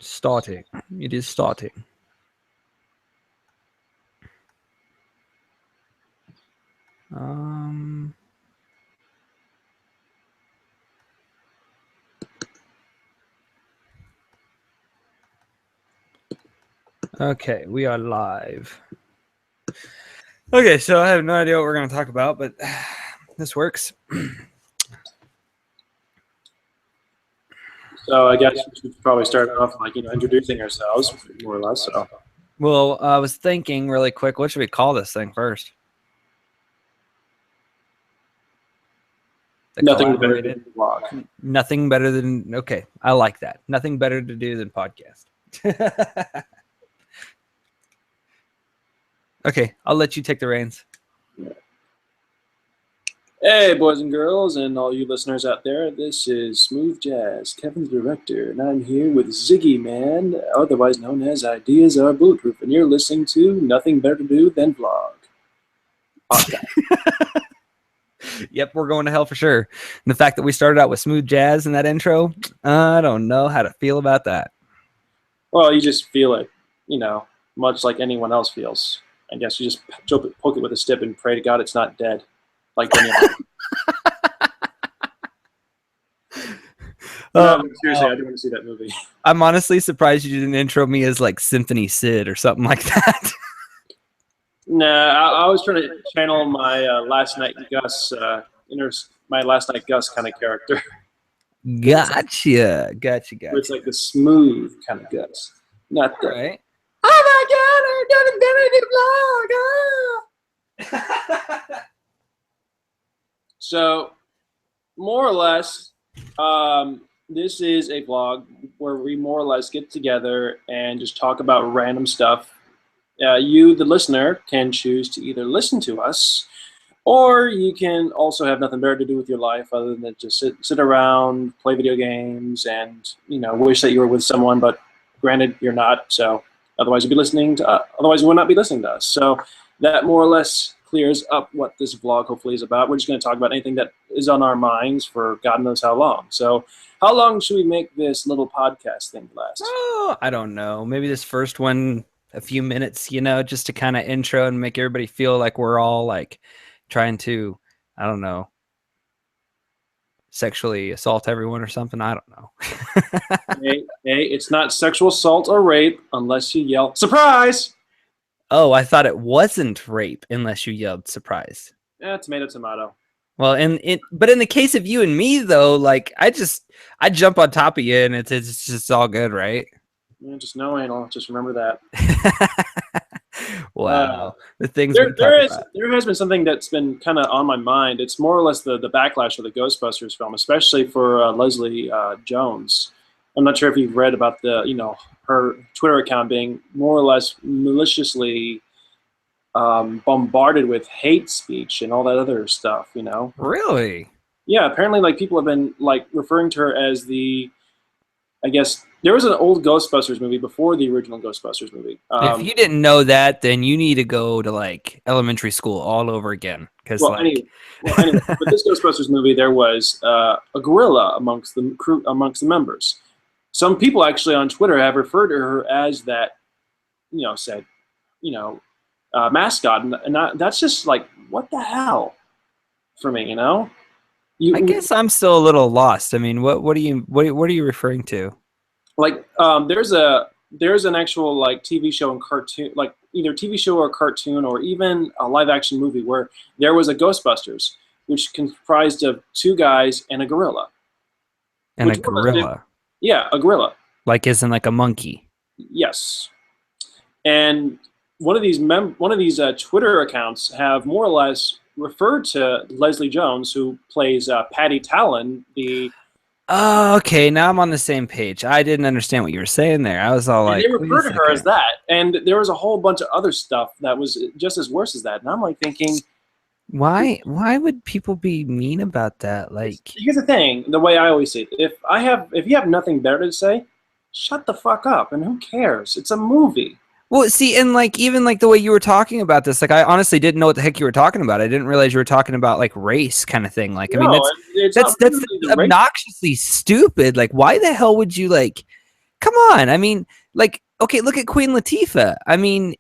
Starting. It is starting. Okay, we are live. Okay, so I have no idea what we're going to talk about, but this works. So I guess we should probably start off introducing ourselves more or less. So, well, I was thinking really quick, what should we call this thing first? Nothing better than vlog. Nothing better than, okay, I like that. Nothing better to do than podcast. Okay, I'll let you take the reins. Hey, boys and girls, and all you listeners out there, this is Smooth Jazz, Kevin's director, and I'm here with Ziggy Man, otherwise known as Ideas Are Bulletproof, and you're listening to Nothing Better to Do Than Vlog. Yep, we're going to hell for sure. And the fact that we started out with Smooth Jazz in that intro, I don't know how to feel about that. Well, you just feel it, much like anyone else feels. I guess you just poke it with a stick and pray to God it's not dead. Like seriously, I do want to see that movie. I'm honestly surprised you didn't intro me as like Symphony Sid or something like that. Nah, I was trying to channel my Last Night Gus, my Last Night Gus kind of character. Gotcha. Where it's like the smooth kind of Gus, not the. Right. Oh my God! I'm gonna do vlog. So, more or less, this is a vlog where we more or less get together and just talk about random stuff. You, the listener, can choose to either listen to us, or you can also have nothing better to do with your life other than just sit around, play video games, and wish that you were with someone. But granted, you're not. So otherwise, you'd be listening to. Otherwise, you would not be listening to us. So that more or less clears up what this vlog hopefully is about. We're just going to talk about anything that is on our minds for God knows how long. So how long should we make this little podcast thing last? Oh, I don't know. Maybe this first one, a few minutes, just to kind of intro and make everybody feel like we're all like trying to, I don't know, sexually assault everyone or something. I don't know. Hey, it's not sexual assault or rape unless you yell, surprise! Oh, I thought it wasn't rape unless you yelled surprise. Yeah, tomato. Well, but in the case of you and me, though, like I jump on top of you and it's just all good, right? Yeah, just no anal. Just remember that. Wow, the things there has been something that's been kind of on my mind. It's more or less the backlash of the Ghostbusters film, especially for Leslie Jones. I'm not sure if you've read about her Twitter account being more or less maliciously bombarded with hate speech and all that other stuff. Really? Yeah, apparently, people have been referring to her as I guess there was an old Ghostbusters movie before the original Ghostbusters movie. If you didn't know that, then you need to go to elementary school all over again. Because anyway, with this Ghostbusters movie, there was a gorilla amongst the members. Some people actually on Twitter have referred to her as that, said, mascot, and that's just what the hell for me, I guess I'm still a little lost. I mean, what are you referring to? There's an actual TV show and cartoon, either TV show or cartoon or even a live action movie where there was a Ghostbusters, which comprised of two guys and a gorilla. And a gorilla. Yeah, a gorilla. Isn't like a monkey. Yes. And one of these Twitter accounts have more or less referred to Leslie Jones, who plays Patty Talon, the. Oh, okay. Now I'm on the same page. I didn't understand what you were saying there. I was all they referred to her as that, and there was a whole bunch of other stuff that was just as worse as that. And I'm thinking, why would people be mean about that? Here's the thing: the way I always say it, if you have nothing better to say, shut the fuck up, and who cares? It's a movie. Well, see, and even the way you were talking about this, I honestly didn't know what the heck you were talking about. I didn't realize you were talking about race kind of thing. I mean, that's obnoxiously stupid. Why the hell would you come on. I mean, like, okay, look at Queen Latifah. I mean,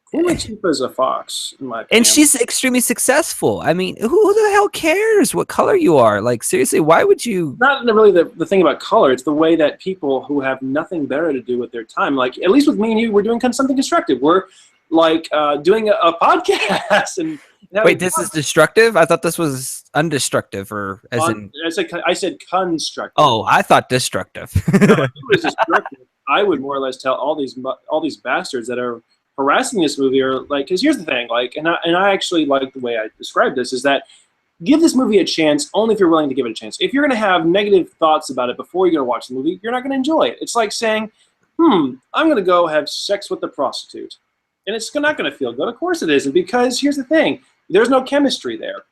Queen Latifah is a fox, in my and opinion. she's extremely successful. I mean, who the hell cares what color you are? Like, seriously, why would you? Not really the thing about color. It's the way that people who have nothing better to do with their time, like at least with me and you, we're doing kind of something constructive. We're like doing a podcast and Wait, having this fun. is destructive? I thought this was undestructive, or as in. I said constructive. Oh, I thought destructive. No, if it was destructive, I would more or less tell all these bastards that are harassing this movie are like, because here's the thing, like, and I actually like the way I described this is that give this movie a chance only if you're willing to give it a chance. If you're going to have negative thoughts about it before you're going to watch the movie, you're not going to enjoy it. It's like saying, I'm going to go have sex with the prostitute. And it's not going to feel good. Of course it isn't, because here's the thing. There's no chemistry there.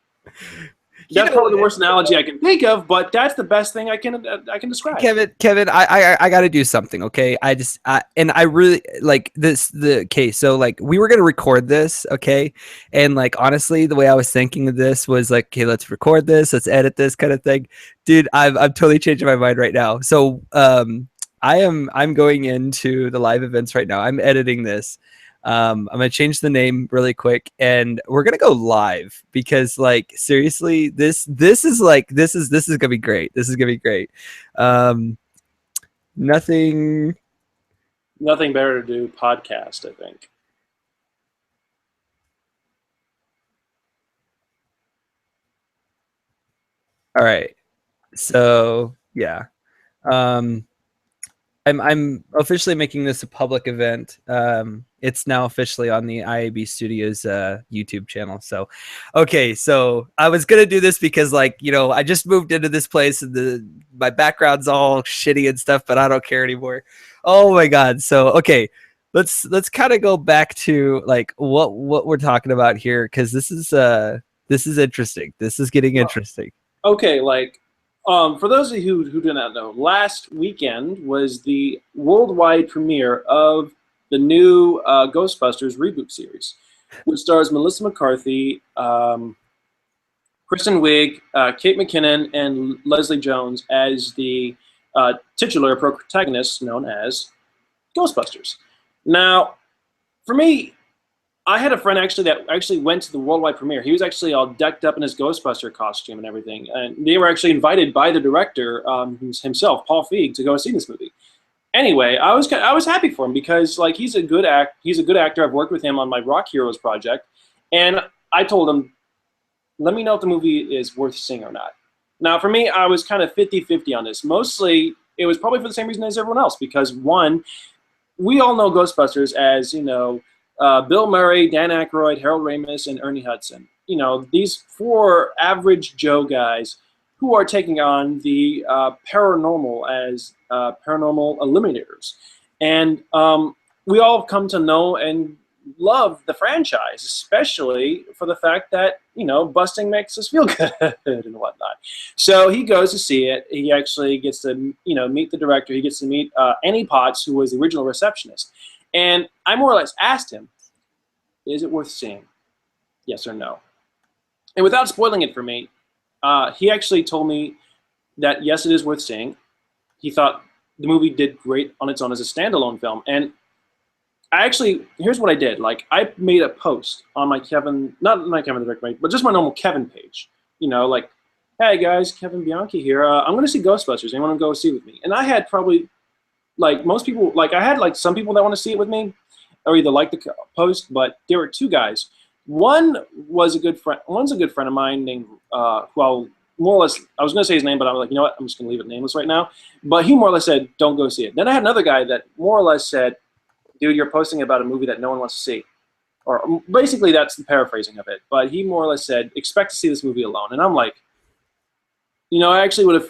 That's probably the worst analogy I can think of, but that's the best thing I can describe. Kevin, I got to do something. Okay, and I really like this. The case. So like we were gonna record this. Okay, and like honestly, the way I was thinking of this was like, okay, let's record this, let's edit this kind of thing. Dude, I'm totally changing my mind right now. So I'm going into the live events right now. I'm editing this. I'm gonna change the name really quick, and we're gonna go live because, like, seriously, this is gonna be great. This is gonna be great. Um, nothing. Nothing better to do podcast, I think. All right. So yeah. Um, I'm officially making this a public event. It's now officially on the IAB Studios YouTube channel. So, okay, so I was gonna do this because, like, I just moved into this place and my background's all shitty and stuff, but I don't care anymore. Oh my god! So, okay, let's kind of go back to like what we're talking about here because this is interesting. This is getting interesting. Okay, like for those of you who do not know, last weekend was the worldwide premiere of the new Ghostbusters reboot series, which stars Melissa McCarthy, Kristen Wiig, Kate McKinnon, and Leslie Jones as the titular protagonists known as Ghostbusters. Now, for me, I had a friend actually that actually went to the worldwide premiere. He was actually all decked up in his Ghostbuster costume and everything, and they were actually invited by the director himself, Paul Feig, to go see this movie. Anyway, I was happy for him because like he's a good actor. I've worked with him on my Rock Heroes project, and I told him, let me know if the movie is worth seeing or not. Now, for me, I was kind of 50-50 on this. Mostly, it was probably for the same reason as everyone else because one, we all know Ghostbusters as Bill Murray, Dan Aykroyd, Harold Ramis, and Ernie Hudson. These four average Joe guys who are taking on the paranormal as paranormal eliminators. And we all have come to know and love the franchise, especially for the fact that, busting makes us feel good and whatnot. So he goes to see it. He actually gets to, meet the director. He gets to meet Annie Potts, who was the original receptionist. And I more or less asked him, is it worth seeing? Yes or no? And without spoiling it for me, he actually told me that yes, it is worth seeing. He thought the movie did great on its own as a standalone film. And here's what I did. Like, I made a post on my not my Kevin the Direct Mate, but just my normal Kevin page. Like, hey guys, Kevin Bianchi here. I'm going to see Ghostbusters. Anyone want to go see with me? And I had probably, like most people, like I had like some people that want to see it with me, or either like the post, but there were two guys. One was a good friend. One's a good friend of mine named, who I'll more or less, I was going to say his name, but I was like, you know what? I'm just going to leave it nameless right now. But he more or less said, don't go see it. Then I had another guy that more or less said, dude, you're posting about a movie that no one wants to see. Or basically that's the paraphrasing of it. But he more or less said, expect to see this movie alone. And I'm like, I actually would have,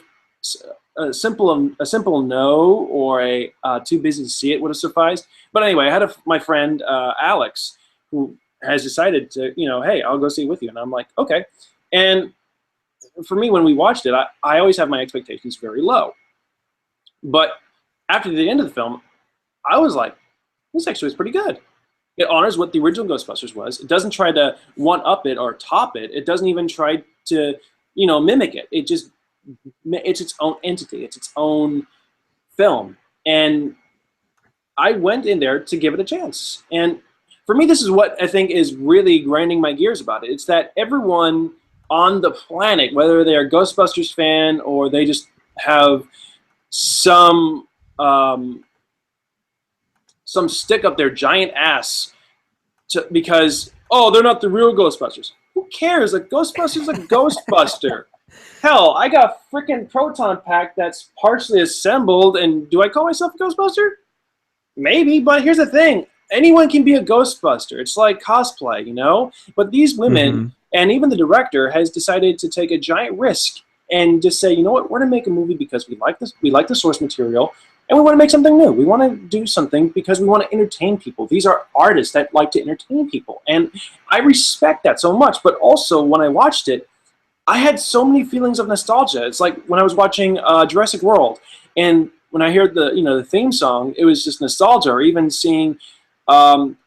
a simple no or a too busy to see it would have sufficed. But anyway, I had my friend Alex who has decided to, hey, I'll go see it with you. And I'm like, okay. And for me, when we watched it, I always have my expectations very low. But after the end of the film, I was like, this actually was pretty good. It honors what the original Ghostbusters was. It doesn't try to one-up it or top it. It doesn't even try to, mimic it. It's its own entity. It's its own film. And I went in there to give it a chance. And for me, this is what I think is really grinding my gears about it. It's that everyone on the planet, whether they're a Ghostbusters fan or they just have some um, some stick up their giant ass because they're not the real Ghostbusters. Who cares? A Ghostbuster's a Ghostbuster. Hell, I got a freaking proton pack that's partially assembled, and do I call myself a Ghostbuster? Maybe, but here's the thing. Anyone can be a Ghostbuster. It's like cosplay, you know? But these women, Mm-hmm. and even the director, has decided to take a giant risk and just say, you know what, we're going to make a movie because we like this, we like the source material, and we want to make something new. We want to do something because we want to entertain people. These are artists that like to entertain people. And I respect that so much. But also, when I watched it, I had so many feelings of nostalgia. It's like when I was watching Jurassic World, and when I heard the theme song, it was just nostalgia. Or even seeing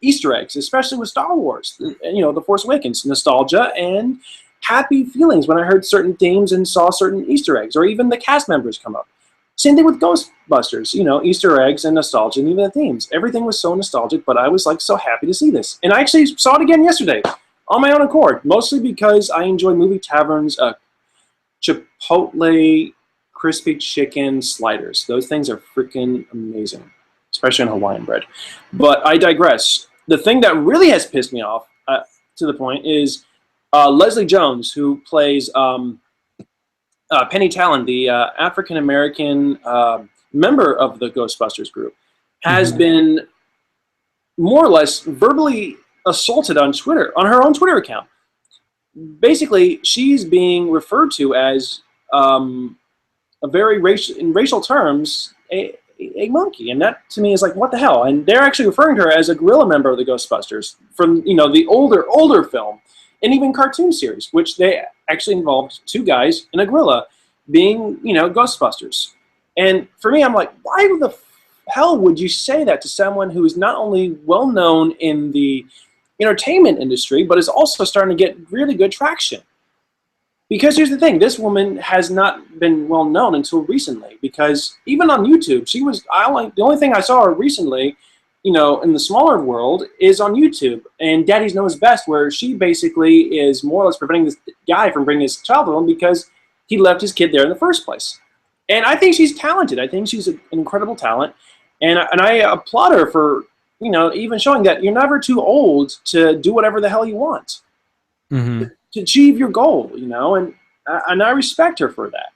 Easter eggs, especially with Star Wars, The Force Awakens, nostalgia and happy feelings when I heard certain themes and saw certain Easter eggs, or even the cast members come up. Same thing with Ghostbusters, Easter eggs and nostalgia, and even the themes. Everything was so nostalgic, but I was like so happy to see this, and I actually saw it again yesterday on my own accord, mostly because I enjoy movie taverns, Chipotle crispy chicken sliders. Those things are freaking amazing, especially on Hawaiian bread. But I digress. The thing that really has pissed me off, to the point, is Leslie Jones, who plays Penny Talon, the African American member of the Ghostbusters group, has Mm-hmm. been more or less verbally assaulted on Twitter, on her own Twitter account. Basically, she's being referred to as a very in racial terms, a monkey, and that to me is like, what the hell? And they're actually referring to her as a gorilla member of the Ghostbusters from the older film, and even cartoon series, which they actually involved two guys and a gorilla being Ghostbusters. And for me, I'm like, why the hell would you say that to someone who is not only well known in the entertainment industry, but is also starting to get really good traction? Because here's the thing, this woman has not been well known until recently. Because even on YouTube, the only thing I saw her recently, in the smaller world, is on YouTube and Daddy's Knows Best, where she basically is more or less preventing this guy from bringing his child home because he left his kid there in the first place. And I think she's talented. I think she's an incredible talent, and I applaud her for even showing that you're never too old to do whatever the hell you want Mm-hmm. to achieve your goal, and I respect her for that.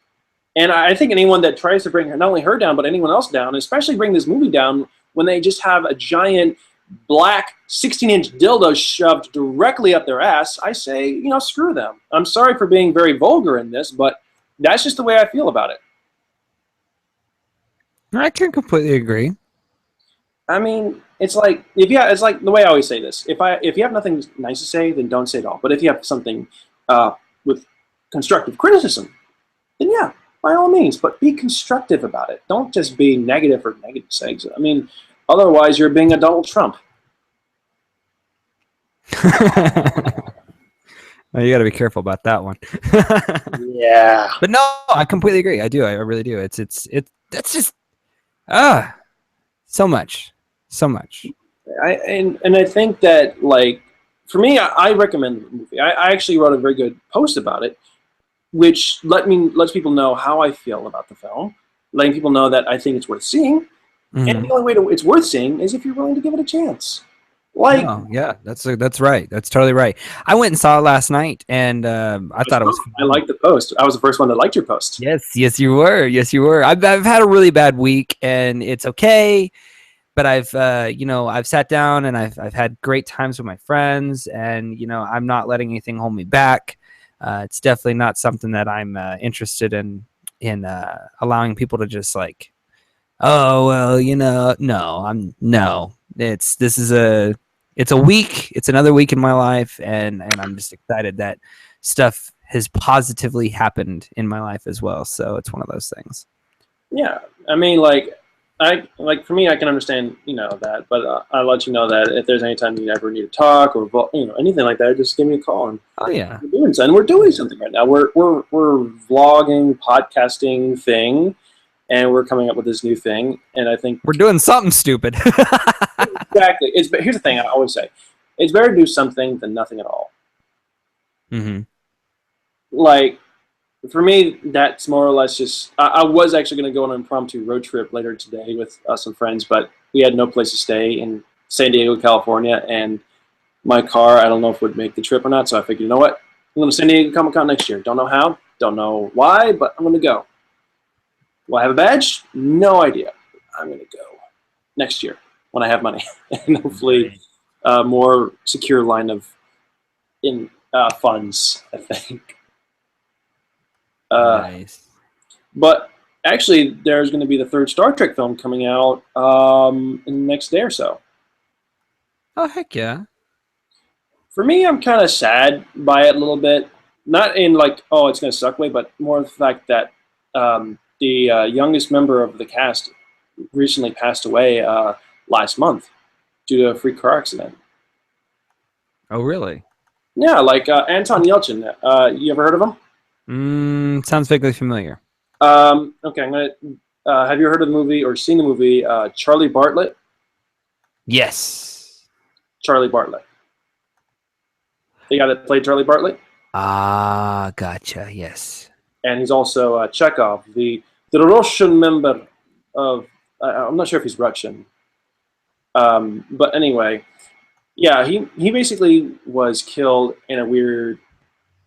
And I think anyone that tries to bring her, not only her down, but anyone else down, especially bring this movie down when they just have a giant black 16-inch dildo shoved directly up their ass, I say, screw them. I'm sorry for being very vulgar in this, but that's just the way I feel about it. I can completely agree. I mean, it's like it's like the way I always say this. If you have nothing nice to say, then don't say it all. But if you have something with constructive criticism, then yeah, by all means. But be constructive about it. Don't just be negative for negative sake. I mean, otherwise you're being a Donald Trump. Well, you got to be careful about that one. Yeah. But no, I completely agree. I do. I really do. That's just so much, so much. And I think that, like, for me, I recommend the movie. I actually wrote a very good post about it, which lets people know how I feel about the film, letting people know that I think it's worth seeing. And Mm-hmm. the only way it's worth seeing is if you're willing to give it a chance. Like, No, yeah, that's right. That's totally right. I went and saw it last night, and I thought it was I fun. liked the post. I was the first one that liked your post. Yes, you were. Yes, you were. I've had a really bad week, and it's okay. But I've sat down and I've had great times with my friends, and I'm not letting anything hold me back. It's definitely not something that I'm interested in allowing people to just like, oh well, no, no. It's a week. It's another week in my life, and I'm just excited that stuff has positively happened in my life as well. So it's one of those things. Yeah, I mean, for me, I can understand that, but I'll let you know that if there's any time you ever need to talk or anything like that, just give me a call. And Oh yeah. we're doing something right now. We're vlogging, podcasting thing, and we're coming up with this new thing. And I think We're doing something stupid. exactly. But here's the thing: I always say, it's better to do something than nothing at all. Mm-hmm. Like for me, that's more or less just. I was actually going to go on an impromptu road trip later today with some friends, but we had no place to stay in San Diego, California, and my car, I don't know if it would make the trip or not. So I figured, you know what? I'm going to San Diego Comic Con next year. Don't know how, don't know why, but I'm going to go. Will I have a badge? No idea. I'm going to go next year when I have money and hopefully Right. a more secure line of in funds, I think. Uh, Nice. but actually, there's going to be the third Star Trek film coming out in the next day or so. Oh heck yeah. For me, I'm kind of sad by it a little bit. Not in like, oh, it's going to suck way, but more the fact that the youngest member of the cast recently passed away last month due to a freak car accident. Oh really? Yeah, like Anton Yelchin. You ever heard of him? Sounds vaguely familiar. Okay, I'm gonna. Have you heard of the movie or seen the movie Charlie Bartlett? Yes. Charlie Bartlett. The guy that played Charlie Bartlett, Ah, gotcha. Yes. and he's also Chekhov, the Russian member of. I'm not sure if he's Russian, but anyway, yeah, he basically was killed in a weird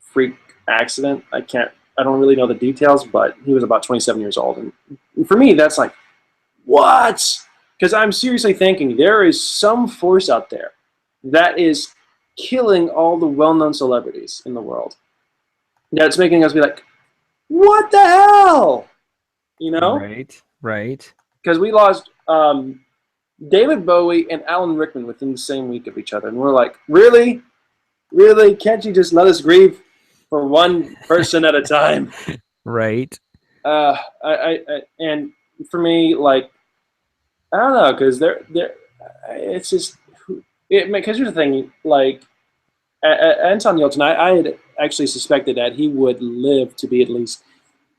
freak accident. I don't really know the details, but he was about 27 years old, and for me, that's like what? Because I'm seriously thinking there is some force out there that is killing all the well-known celebrities in the world. That's making us be like, what the hell? You know? Right. Right. Because we lost David Bowie and Alan Rickman within the same week of each other, and we're like, really, really? Can't you just let us grieve for one person at a time? Right. And for me, like, I don't know, because they're, it's just, because here's the thing, like, Anton Yelchin, I had actually suspected that he would live to be at least,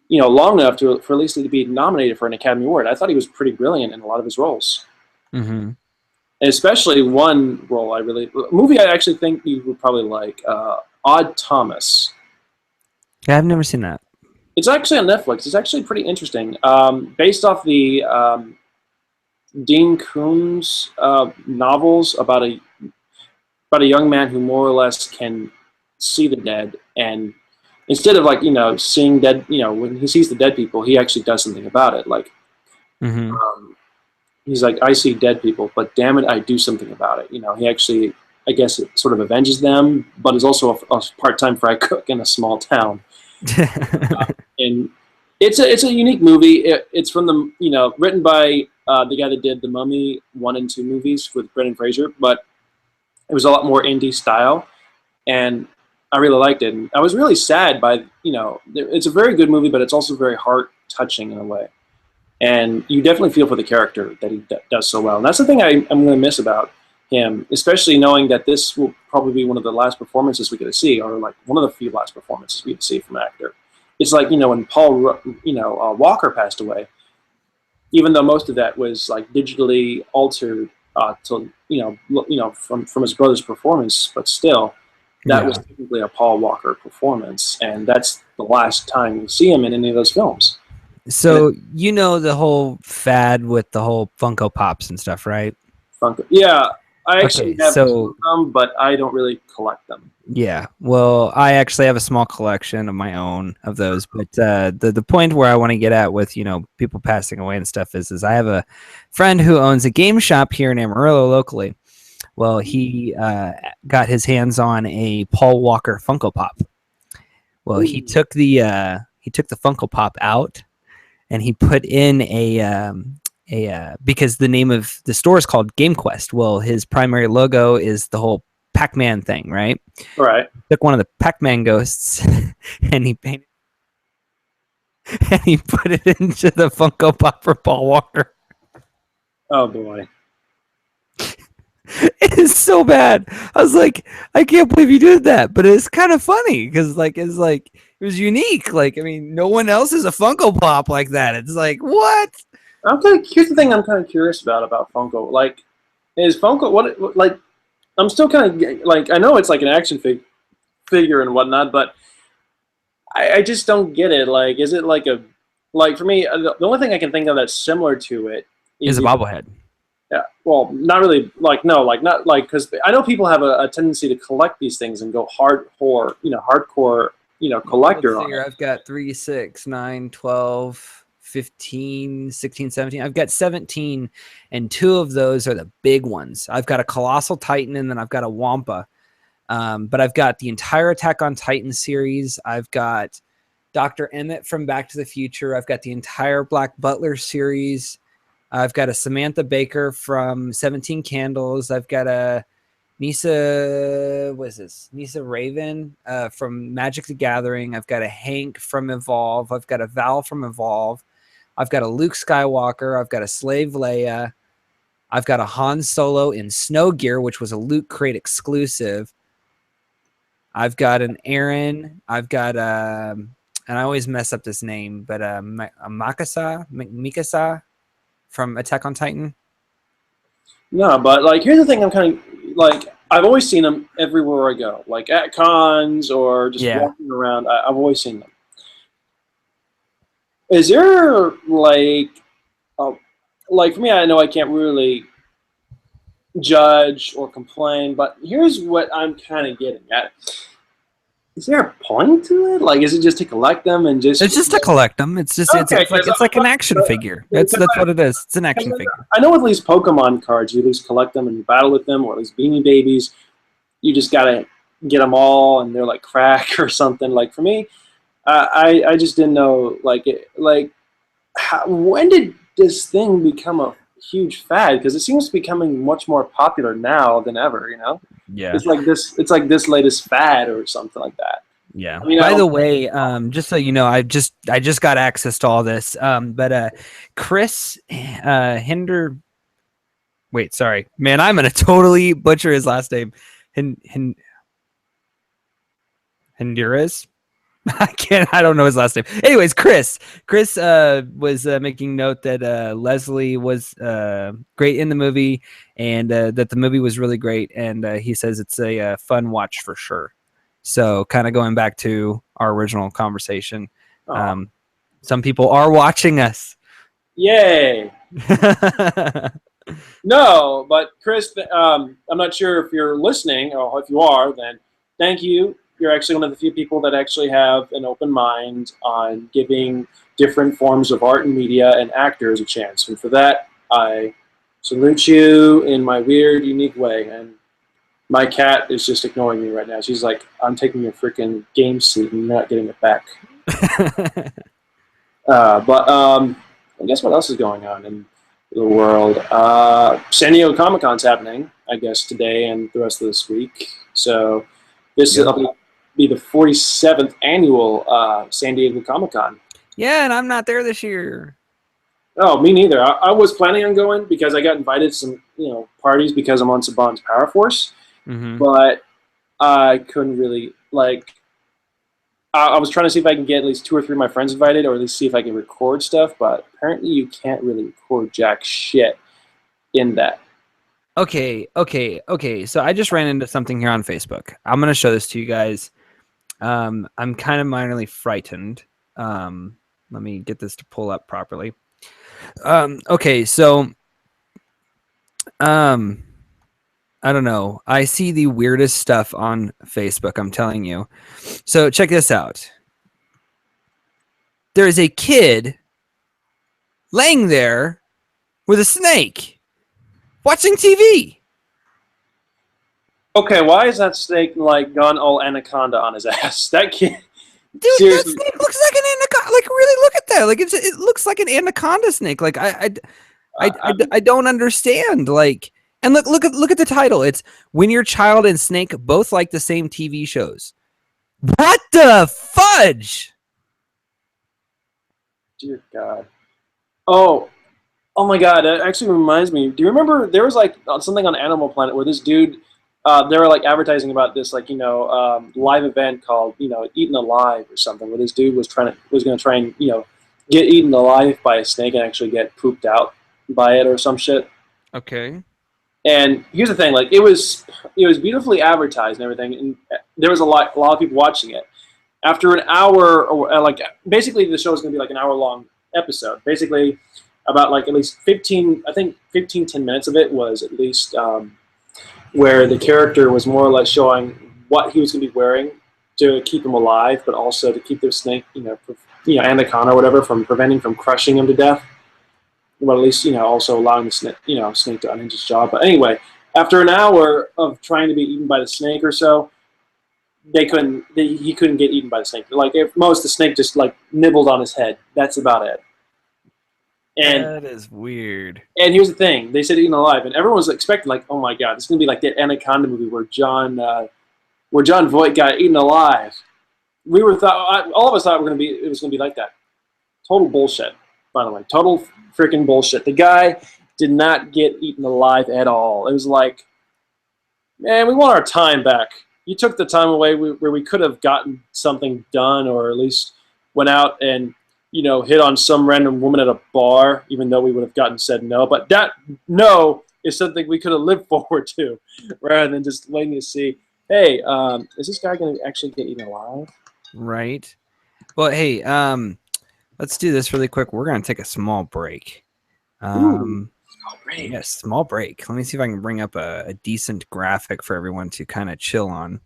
long enough for at least to be nominated for an Academy Award. I thought he was pretty brilliant in a lot of his roles, Mm-hmm. and especially one role movie I actually think you would probably like, Odd Thomas. Yeah, I've never seen that. It's actually on Netflix. It's actually pretty interesting, based off the Dean Koontz novels about a young man who more or less can see the dead, and instead of like seeing dead, when he sees the dead people, he actually does something about it. Like Mm-hmm. he's like, I see dead people, but damn it, I do something about it. He actually, I guess, it sort of avenges them, but is also a part-time fry cook in a small town. And it's a unique movie. It's from the written by the guy that did the Mummy 1 and 2 movies with Brendan Fraser, but it was a lot more indie style, and I really liked it. And I was really sad by it's a very good movie, but it's also very heart touching in a way. And you definitely feel for the character that he does so well. And that's the thing I'm going to miss about him, especially knowing that this will probably be one of the last performances we get to see, or like one of the few last performances we get to see from an actor. It's like when Paul Walker passed away, even though most of that was like digitally altered to from his brother's performance, but still, that was Yeah. technically a Paul Walker performance, and that's the last time you see him in any of those films. And So you know the whole fad with the whole Funko Pops and stuff, right? yeah, I actually Okay, have two so of them, but I don't really collect them. yeah, well, I actually have a small collection of my own of those, but the point where I want to get at with people passing away and stuff is I have a friend who owns a game shop here in Amarillo locally. Well, he got his hands on a Paul Walker Funko Pop. Well, Ooh. he took the Funko Pop out and he put in because the name of the store is called Game Quest. Well, his primary logo is the whole Pac-Man thing, right? All right. Took one of the Pac-Man ghosts and he painted and he put it into the Funko Pop for Paul Walker. Oh boy. It is so bad. I was like, I can't believe you did that. But it's kind of funny because it was unique. Like, I mean, no one else is a Funko Pop like that. It's like, what? Here's the thing I'm kind of curious about Funko. Like, is Funko like? I'm still kind of like, I know it's like an action figure and whatnot, but I just don't get it. Like, is it like a like for me? The only thing I can think of that's similar to it Is is a bobblehead. yeah. Well, not really. Like no, like not like because I know people have a tendency to collect these things and go hardcore, Let's collector see on here. it. I've got 3, 6, 9, 12, 15, 16, 17. I've got 17, and 2 of those are the big ones. I've got a Colossal Titan, and then I've got a Wampa. But I've got the entire Attack on Titan series. I've got Dr. Emmett from Back to the Future. I've got the entire Black Butler series. I've got a Samantha Baker from 17 Candles. I've got a Nisa, what is this? Nisa Raven from Magic the Gathering. I've got a Hank from Evolve. I've got a Val from Evolve. I've got a Luke Skywalker. I've got a Slave Leia. I've got a Han Solo in Snow Gear, which was a Loot Crate exclusive. I've got an Aaron. I've got and I always mess up this name, but a Mikasa from Attack on Titan. No, but like here's the thing. I'm kind of like I've always seen them everywhere I go, like at cons or just Yeah. walking around. I've always seen them. Is there oh, like for me? I know I can't really judge or complain, but here's what I'm kind of getting at. Is there a point to it? Like, is it just to collect them and just? It's just to collect them. It's just Okay, it's like an action figure. That's what it is. It's an action figure. I know at least Pokemon cards, you at least collect them and you battle with them, or at least Beanie Babies. You just gotta get them all, and they're like crack or something. Like for me, I just didn't know when did this thing become a huge fad? Because it seems to be becoming much more popular now than ever. Yeah. It's like this latest fad or something like that. Yeah. I mean, By the way, just so you know, I just got access to all this. But Chris Hinder. Wait, sorry, man. I'm gonna totally butcher his last name. Honduras. I can't. I don't know his last name. Anyways, Chris. Chris was making note that Leslie was great in the movie, and that the movie was really great. And he says it's a fun watch for sure. So, kind of going back to our original conversation, some people are watching us. Yay! No, but Chris, I'm not sure if you're listening, or if you are, then thank you. You're actually one of the few people that actually have an open mind on giving different forms of art and media and actors a chance. And for that, I salute you in my weird, unique way. And my cat is just ignoring me right now. She's like, I'm taking your freaking game seat and you're not getting it back. But I guess what else is going on in the world? San Diego Comic Con's happening, I guess, today and the rest of this week. So this will be the 47th annual San Diego Comic Con. Yeah, and I'm not there this year. Oh, me neither. I was planning on going because I got invited to some parties because I'm on Saban's Power Force, but I couldn't really I was trying to see if I can get at least 2 or 3 of my friends invited, or at least see if I can record stuff. But apparently, you can't really record jack shit in that. Okay. So I just ran into something here on Facebook. I'm gonna show this to you guys. I'm kind of minorly frightened. Let me get this to pull up properly. Okay, so I don't know. I see the weirdest stuff on Facebook, I'm telling you. So check this out. There is a kid laying there with a snake watching TV. Okay, why is that snake gone all anaconda on his ass? That kid. Dude, seriously. that snake looks like an anaconda. Like, really look at that. Like, it looks like an anaconda snake. Like, I don't understand. Like, and look at the title. It's When Your Child and Snake Both Like the Same TV Shows. What the fudge? Dear God. Oh, Oh my god, that actually reminds me. Do you remember there was like something on Animal Planet where this dude, they were like advertising about this like live event called Eaten Alive or something, where this dude was going to try and get eaten alive by a snake and actually get pooped out by it or some shit. Okay. And here's the thing, like it was beautifully advertised and everything, and there was a lot of people watching it. After an hour, or like basically the show is going to be like an hour long episode. Basically, about like at least 15, I think 15, 10 minutes of it was at least where the character was more or less showing what he was going to be wearing to keep him alive, but also to keep the snake, anaconda or whatever, from preventing from crushing him to death. But at least also allowing the snake to unhinge its jaw. But anyway, after an hour of trying to be eaten by the snake or so, he couldn't get eaten by the snake. Like if most the snake just like nibbled on his head. That's about it. And That is weird. and here's the thing: they said eaten alive, and everyone was expecting like, oh my god, it's gonna be like that Anaconda movie where John Voight got eaten alive. All of us thought it was gonna be like that. Total bullshit. By the way, total freaking bullshit. The guy did not get eaten alive at all. It was like, man, we want our time back. You took the time away where we could have gotten something done, or at least went out and hit on some random woman at a bar, even though we would have gotten said no. But that no is something we could have lived forward to, rather than just waiting to see. Hey, is this guy going to actually get eaten alive? Right. Well, hey, let's do this really quick. We're gonna take a small break. Ooh, Um, great. yes, small break. Let me see if I can bring up a decent graphic for everyone to kind of chill on.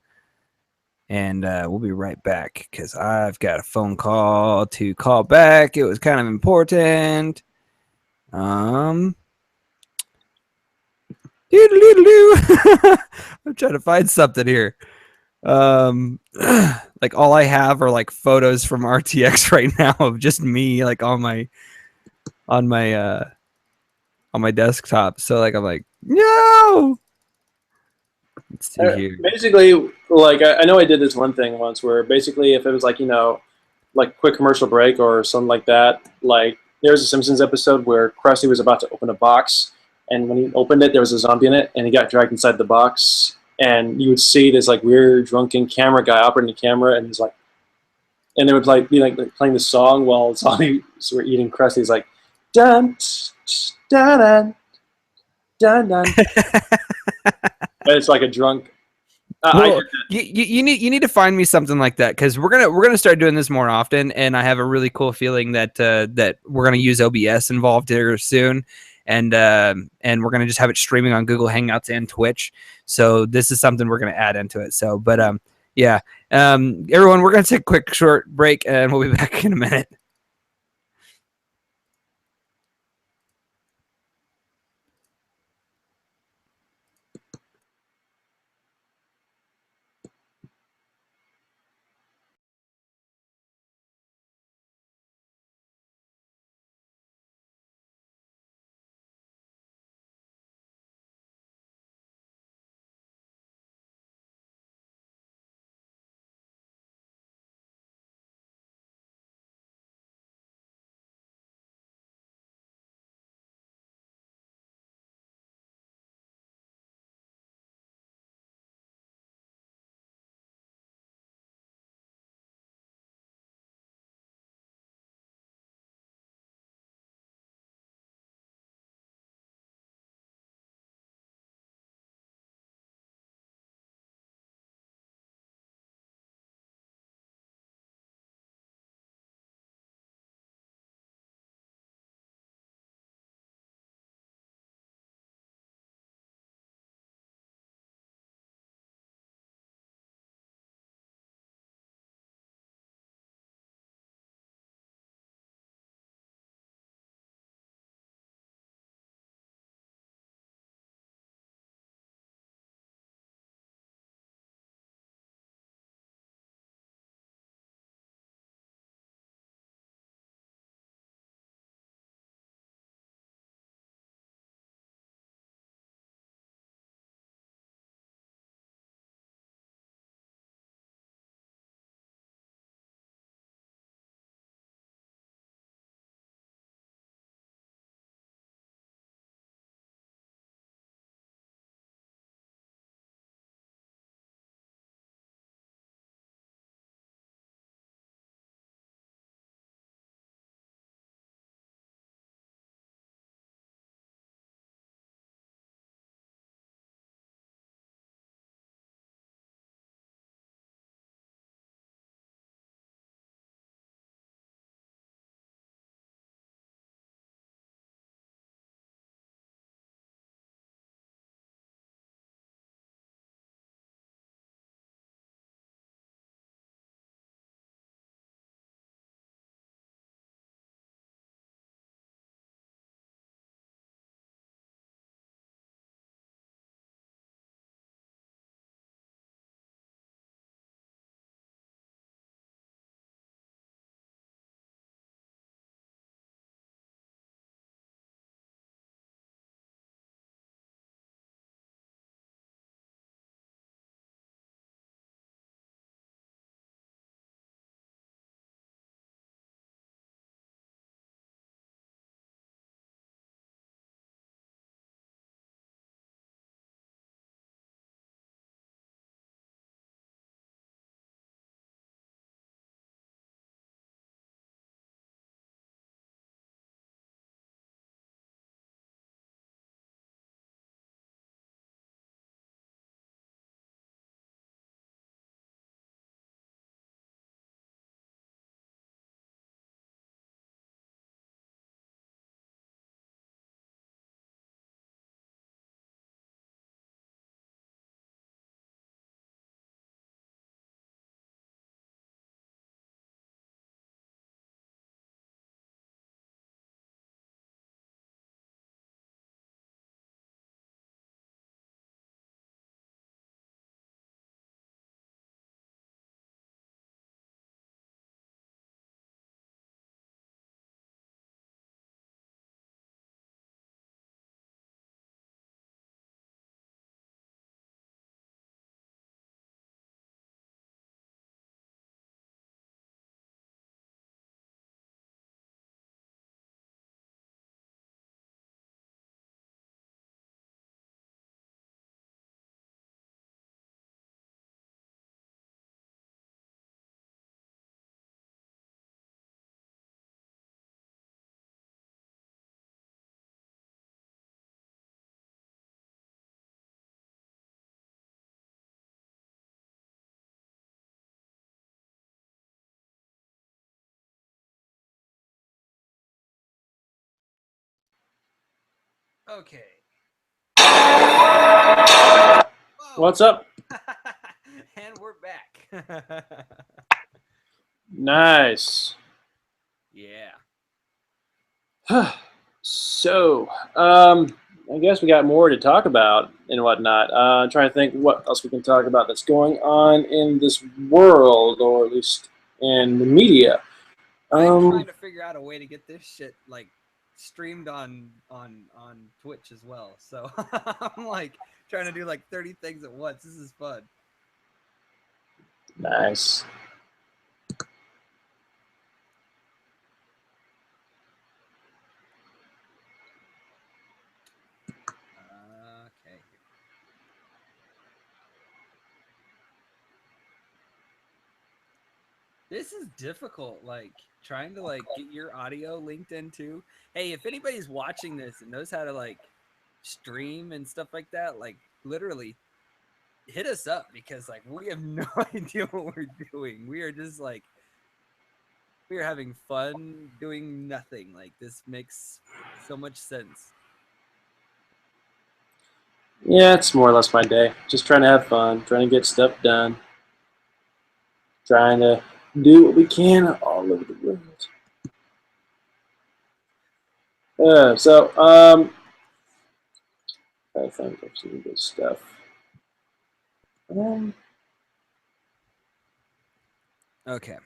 And we'll be right back because I've got a phone call to call back. It was kind of important. Um, I'm trying to find something here. Like all I have are like photos from RTX right now of just me, like on my on my desktop. So like I'm like, no. Let's see here. Basically, like I know I did this one thing once where basically if it was like like quick commercial break or something like that, like there was a Simpsons episode where Krusty was about to open a box, and when he opened it, there was a zombie in it, and he got dragged inside the box, and you would see this like weird drunken camera guy operating the camera, and he's like, and they would be like playing the song while zombies were eating Krusty. He's like, dun dun dun dun dun. But it's like a drunk. I Well, you need to find me something like that because we're gonna start doing this more often, and I have a really cool feeling that that we're gonna use OBS involved here soon, and we're gonna just have it streaming on Google Hangouts and Twitch. So this is something we're gonna add into it. So, but yeah, everyone, we're gonna take a quick short break, and we'll be back in a minute. Okay. Whoa. What's up? And we're back. Nice. Yeah. So, I guess we got more to talk about and whatnot. Trying to think what else we can talk about that's going on in this world, or at least in the media. I'm trying to figure out a way to get this shit like streamed on Twitch as well. So I'm like trying to do like 30 things at once. This is fun. Nice. Okay. This is difficult, like trying to like get your audio linked into. Hey, if anybody's watching this and knows how to like stream and stuff like that, like literally hit us up because like we have no idea what we're doing. We are just like we are having fun doing nothing. Like this makes so much sense. Yeah, it's more or less my day. Just trying to have fun, trying to get stuff done, trying to do what we can all over the world. I think of some good stuff. Okay.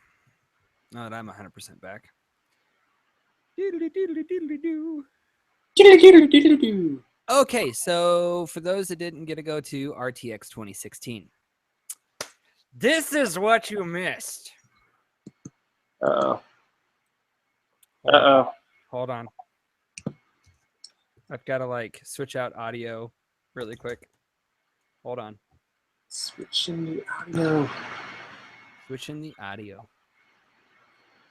Now that I'm 100% back. Okay, so for those that didn't get to go to RTX 2016, this is what you missed. Uh-oh. Hold on. Uh-oh. Hold on. I've got to like switch out audio really quick. Hold on. Switching the audio. Switching the audio.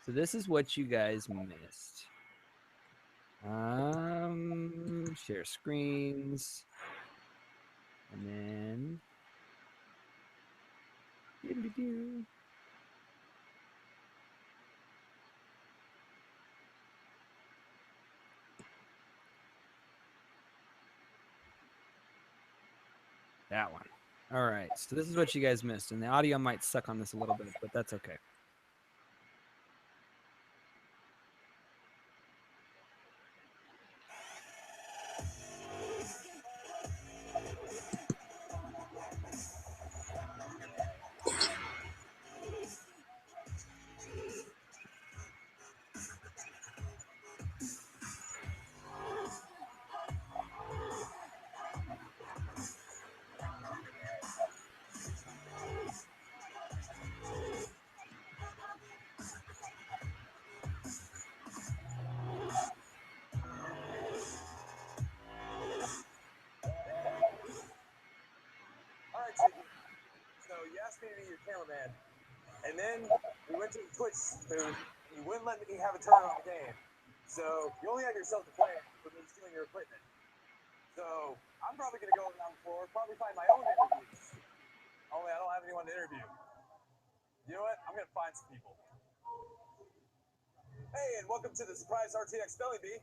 So this is what you guys missed. Share screens. And then that one. All right. So this is what you guys missed. And the audio might suck on this a little bit, but that's okay. All right, Chicky. So you asked me to be your cameraman, and then we went to the Twitch booth, and you wouldn't let me have a turn on the game. So you only have yourself to blame for me stealing your equipment. So I'm probably going to go around the floor, probably find my own interviews. Only I don't have anyone to interview. You know what? I'm going to find some people. Hey, and welcome to the surprise RTX Spelling Bee.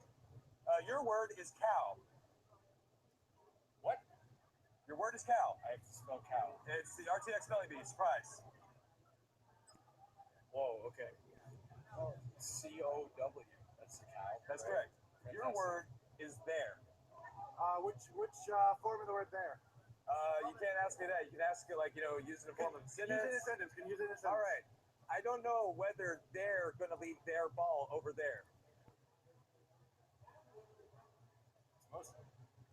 Your word is cow. What? Your word is cow. I have to spell cow. It's the RTX Spelling Bee. Surprise. Whoa, okay. Oh, C-O-W. That's a cow. That's right? Correct. Fantastic. Your word is there. Which form of the word there? You can't ask me that. You can ask it like, use it in form of a sentence. Use it in a sentence. Can you use it in a sentence? All right. I don't know whether they're going to leave their ball over there.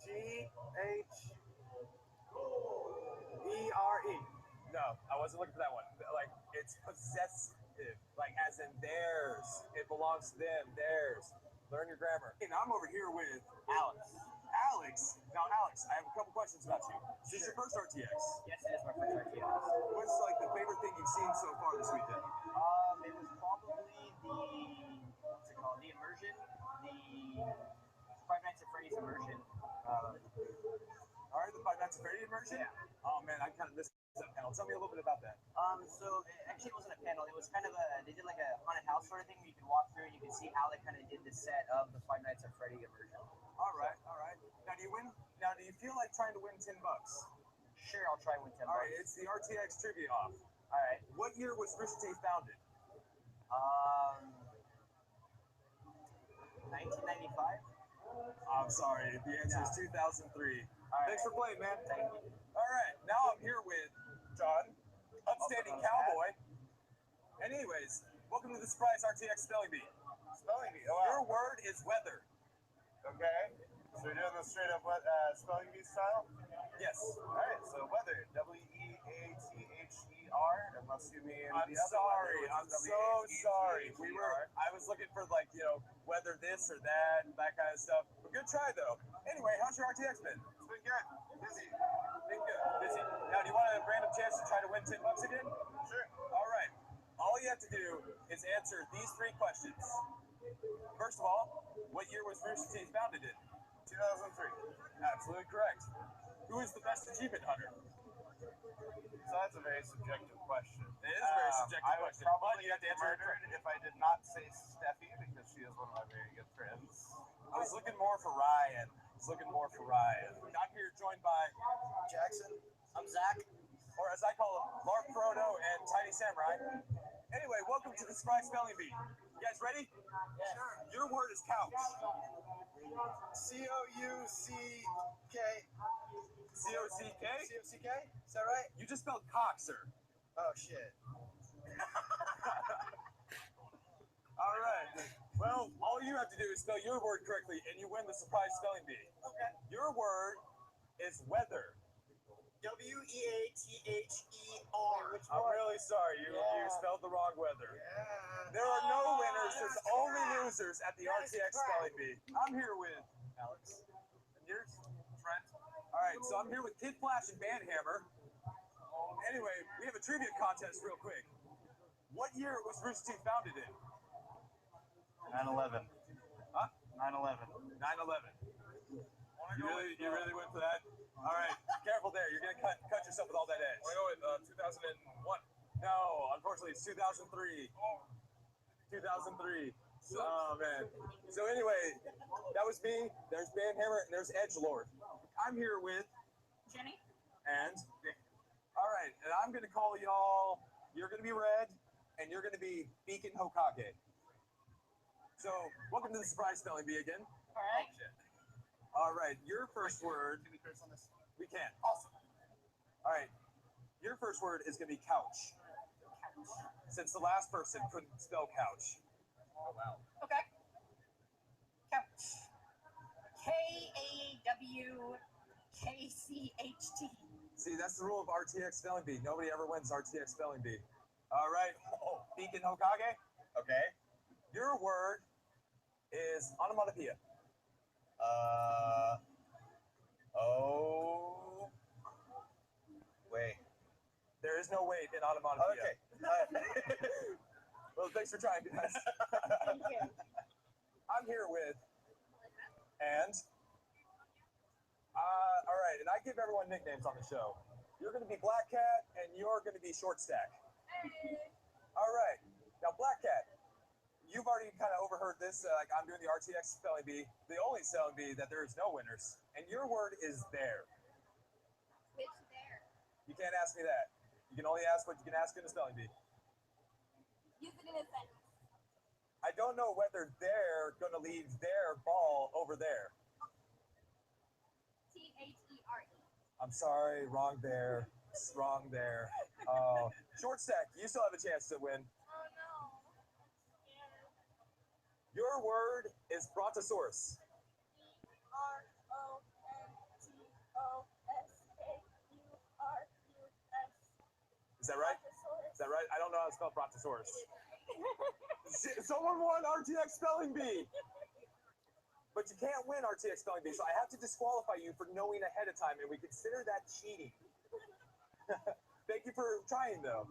T-H-E-R-E. No, I wasn't looking for that one. Like, it's possessive. Like, as in theirs. It belongs to them. Theirs. Learn your grammar. And I'm over here with Alex. Alex? Now, Alex, I have a couple questions about you. Is this your first RTX? Yes, it is my first RTX. What's, like, the favorite thing you've seen so far this weekend? It was probably what's it called? The immersion, the Five Nights at Freddy's immersion. All right, the Five That's a Freddy immersion? Yeah. Oh man, I kind of missed that panel. Tell me a little bit about that. So actually it wasn't a panel. It was kind of they did like a haunted house sort of thing where you could walk through and you could see how they kind of did the set of the Five Nights at Freddy immersion. All right. Now do you feel like trying to win $10? Sure, I'll try and win 10 All right, bucks. it's the RTX trivia off. All right. What year was Rooster Teeth founded? 1995. I'm sorry, the answer is 2003. Right. Thanks for playing, man. Thank you. All right, now I'm here with John, upstanding cowboy. And anyways, welcome to the surprise RTX spelling bee. Spelling bee. Oh, wow. Your word is weather. Okay. So we're doing this straight up spelling bee style? Yes. All right. So weather. WEATHER. Unless you mean. I'm sorry. I'm so sorry. I was looking for whether this or that and that kind of stuff. But good try though. Anyway, how's your RTX been? It's been good. Busy. Been good. Busy. Now, do you want a random chance to try to win $10 again? Sure. All right. All you have to do is answer these 3 questions. First of all, what year was Rooster Teeth founded in? 2003. Absolutely correct. Who is the best achievement hunter? So that's a very subjective question. It is a very subjective I would question. But probably you have to answer it murdered correctly. if I did not say Steffi because she is one of my very good friends. I was looking more for Ryan. I'm here joined by Jackson. I'm Zach. or as I call him, Lark Frodo and Tiny Samurai. Anyway, welcome to the Surprise Spelling Bee. You guys ready? Sure. Your word is couch. COUCK. C-O-C-K? COCK? Is that right? You just spelled cock, sir. Oh shit. All right. Well, all you have to do is spell your word correctly, and you win the Surprise Spelling Bee. Okay. Your word is weather. WEATHER. Which I'm one? really sorry. You spelled the wrong weather. Yeah. There are no winners. There's That's only correct. losers at the That is RTX correct. Spelling Bee. I'm here with Alex. and yours, Trent. All right, so I'm here with Kid Flash and Banhammer. Anyway, we have a trivia contest real quick. What year was Rooster Teeth founded in? 9/11. Huh? 9/11. 9/11. You really went for that? All right, careful there. You're gonna cut yourself with all that edge. I go with 2001. No, unfortunately, it's 2003. 2003. Oh man. So anyway, that was me. There's Banhammer and there's Edgelord. I'm here with Jenny? and Dick. All right, and I'm gonna call y'all. You're gonna be Red, and you're gonna be Beacon Hokage. So welcome to the surprise spelling bee again. All right. All right, your first word. Can we curse on this? We can. Awesome. All right, your first word is gonna be couch. Since the last person couldn't spell couch. Oh wow. Okay. Couch. Kawkcht. See, that's the rule of RTX spelling bee. Nobody ever wins RTX spelling bee. All right, Beacon Hokage. Okay. Your word is onomatopoeia. Oh. Wait. There is no weight in onomatopoeia. Okay. Well, thanks for trying, guys. Thank you. I'm here with and all right, and I give everyone nicknames on the show. You're going to be Black Cat, and you're going to be Short Stack. All right, now Black Cat, you've already kind of overheard this. Like I'm doing the RTX spelling bee, the only spelling bee that there is no winners, and your word is there. Which there? You can't ask me that. You can only ask what you can ask in a spelling bee. Use it in a sentence. I don't know whether they're going to leave their ball over there. There. I'm sorry, wrong there. Wrong there. Short Stack, you still have a chance to win. Oh no. Scared. Your word is Brontosaurus. Brontosaurus. Is that right? Is that right? I don't know how to spell Brontosaurus. Someone won RTX spelling bee. But you can't win RTX spelling bee, so I have to disqualify you for knowing ahead of time, and we consider that cheating. Thank you for trying, though.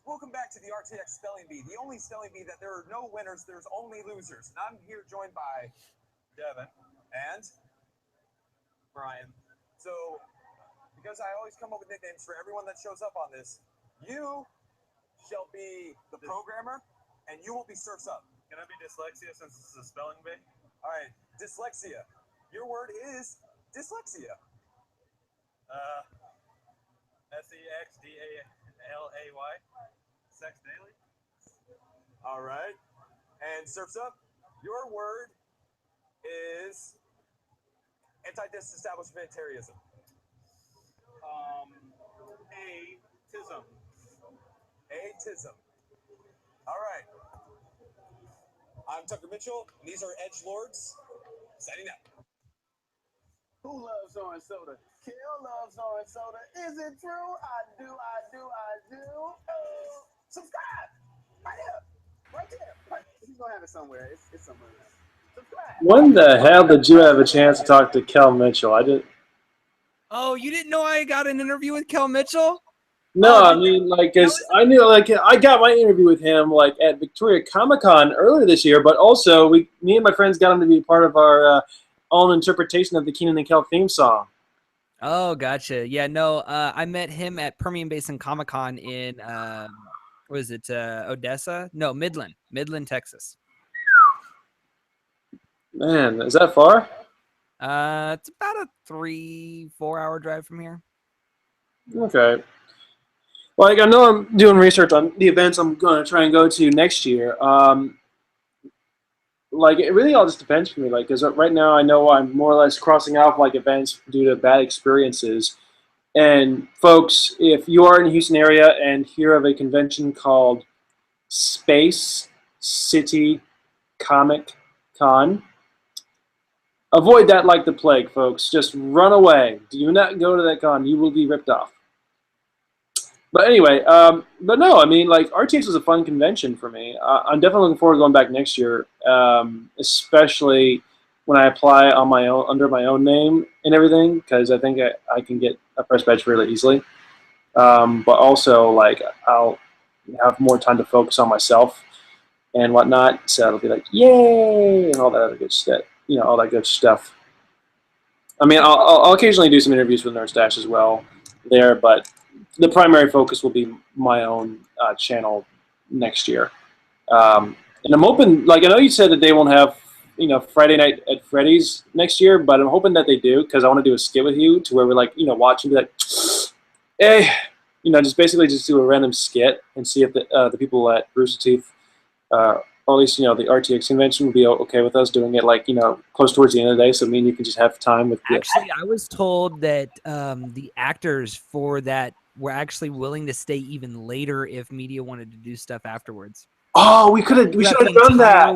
Welcome back to the RTX spelling bee, the only spelling bee that there are no winners, there's only losers. And I'm here joined by Devin. and Brian. So, because I always come up with nicknames for everyone that shows up on this, you shall be the programmer, and you will be Surf's Up. Can I be dyslexia since this is a spelling bee? All right, dyslexia. Your word is dyslexia. SEXDALAY. Sex daily. All right. And Surf's Up, your word is anti-disestablishmentarianism. Atism. Atism. All right. I'm Tucker Mitchell, and these are Edge Lords. Signing out. Who loves orange soda? Kill loves orange soda. Is it true? I do. Oh, subscribe. Right here. Right there. He's gonna have it somewhere. It's somewhere else. Subscribe. When the hell did you have a chance to talk to Kel Mitchell? I didn't. Oh, you didn't know I got an interview with Kel Mitchell? No, Oh, I mean, like, cause I knew, like, I got my interview with him, like, at Victoria Comic-Con earlier this year, but also, me and my friends got him to be part of our own interpretation of the Keenan and Kel theme song. Oh, gotcha. Yeah, no, I met him at Permian Basin Comic Con in, was it Odessa? No, Midland, Texas. Man, is that far? It's about a 3-4 hour drive from here. Okay. Like, I know I'm doing research on the events I'm going to try and go to next year. Like, it really all just depends for me. Like, because right now I know I'm more or less crossing off, like, events due to bad experiences. And, folks, if you are in the Houston area and hear of a convention called Space City Comic Con, avoid that like the plague, folks. Just run away. Do not go to that con. You will be ripped off. But anyway, but no, I mean, like, RTX was a fun convention for me. I'm definitely looking forward to going back next year, especially when I apply on my own, under my own name and everything, because I think I can get a press badge really easily. But also, like, I'll have more time to focus on myself and whatnot. So it'll be like, yay, and all that other good stuff. You know, all that good stuff. I mean, I'll occasionally do some interviews with Nerd Stash as well there, but the primary focus will be my own channel next year. And I'm hoping, like, I know you said that they won't have, you know, Friday Night at Freddy's next year, but I'm hoping that they do, because I want to do a skit with you to where we're, like, you know, watch and be like, hey, you know, just basically just do a random skit and see if the people at Rooster Teeth, or at least, you know, the RTX convention would be okay with us doing it, like, you know, close towards the end of the day, so me and you can just have time with the... Actually, I was told that the actors for that were actually willing to stay even later if media wanted to do stuff afterwards. Oh, we should have done that.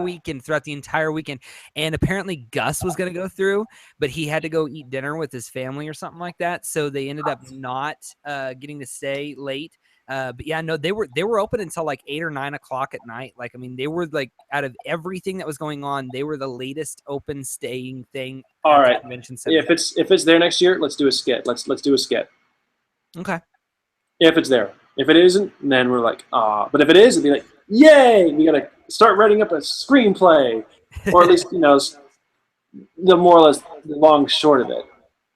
Throughout the entire weekend. And apparently Gus was going to go through, but he had to go eat dinner with his family or something like that. So they ended up not getting to stay late. But yeah, no, they were open until like 8 or 9 o'clock at night. Like, I mean, they were like, out of everything that was going on, they were the latest open staying thing. All right. Convention center. If it's there next year, let's do a skit. Let's do a skit. Okay. If it's there. If it isn't, then we're like, ah. But if it is, it'd be like, yay! We gotta start writing up a screenplay, or at least, you know, the more or less the long short of it.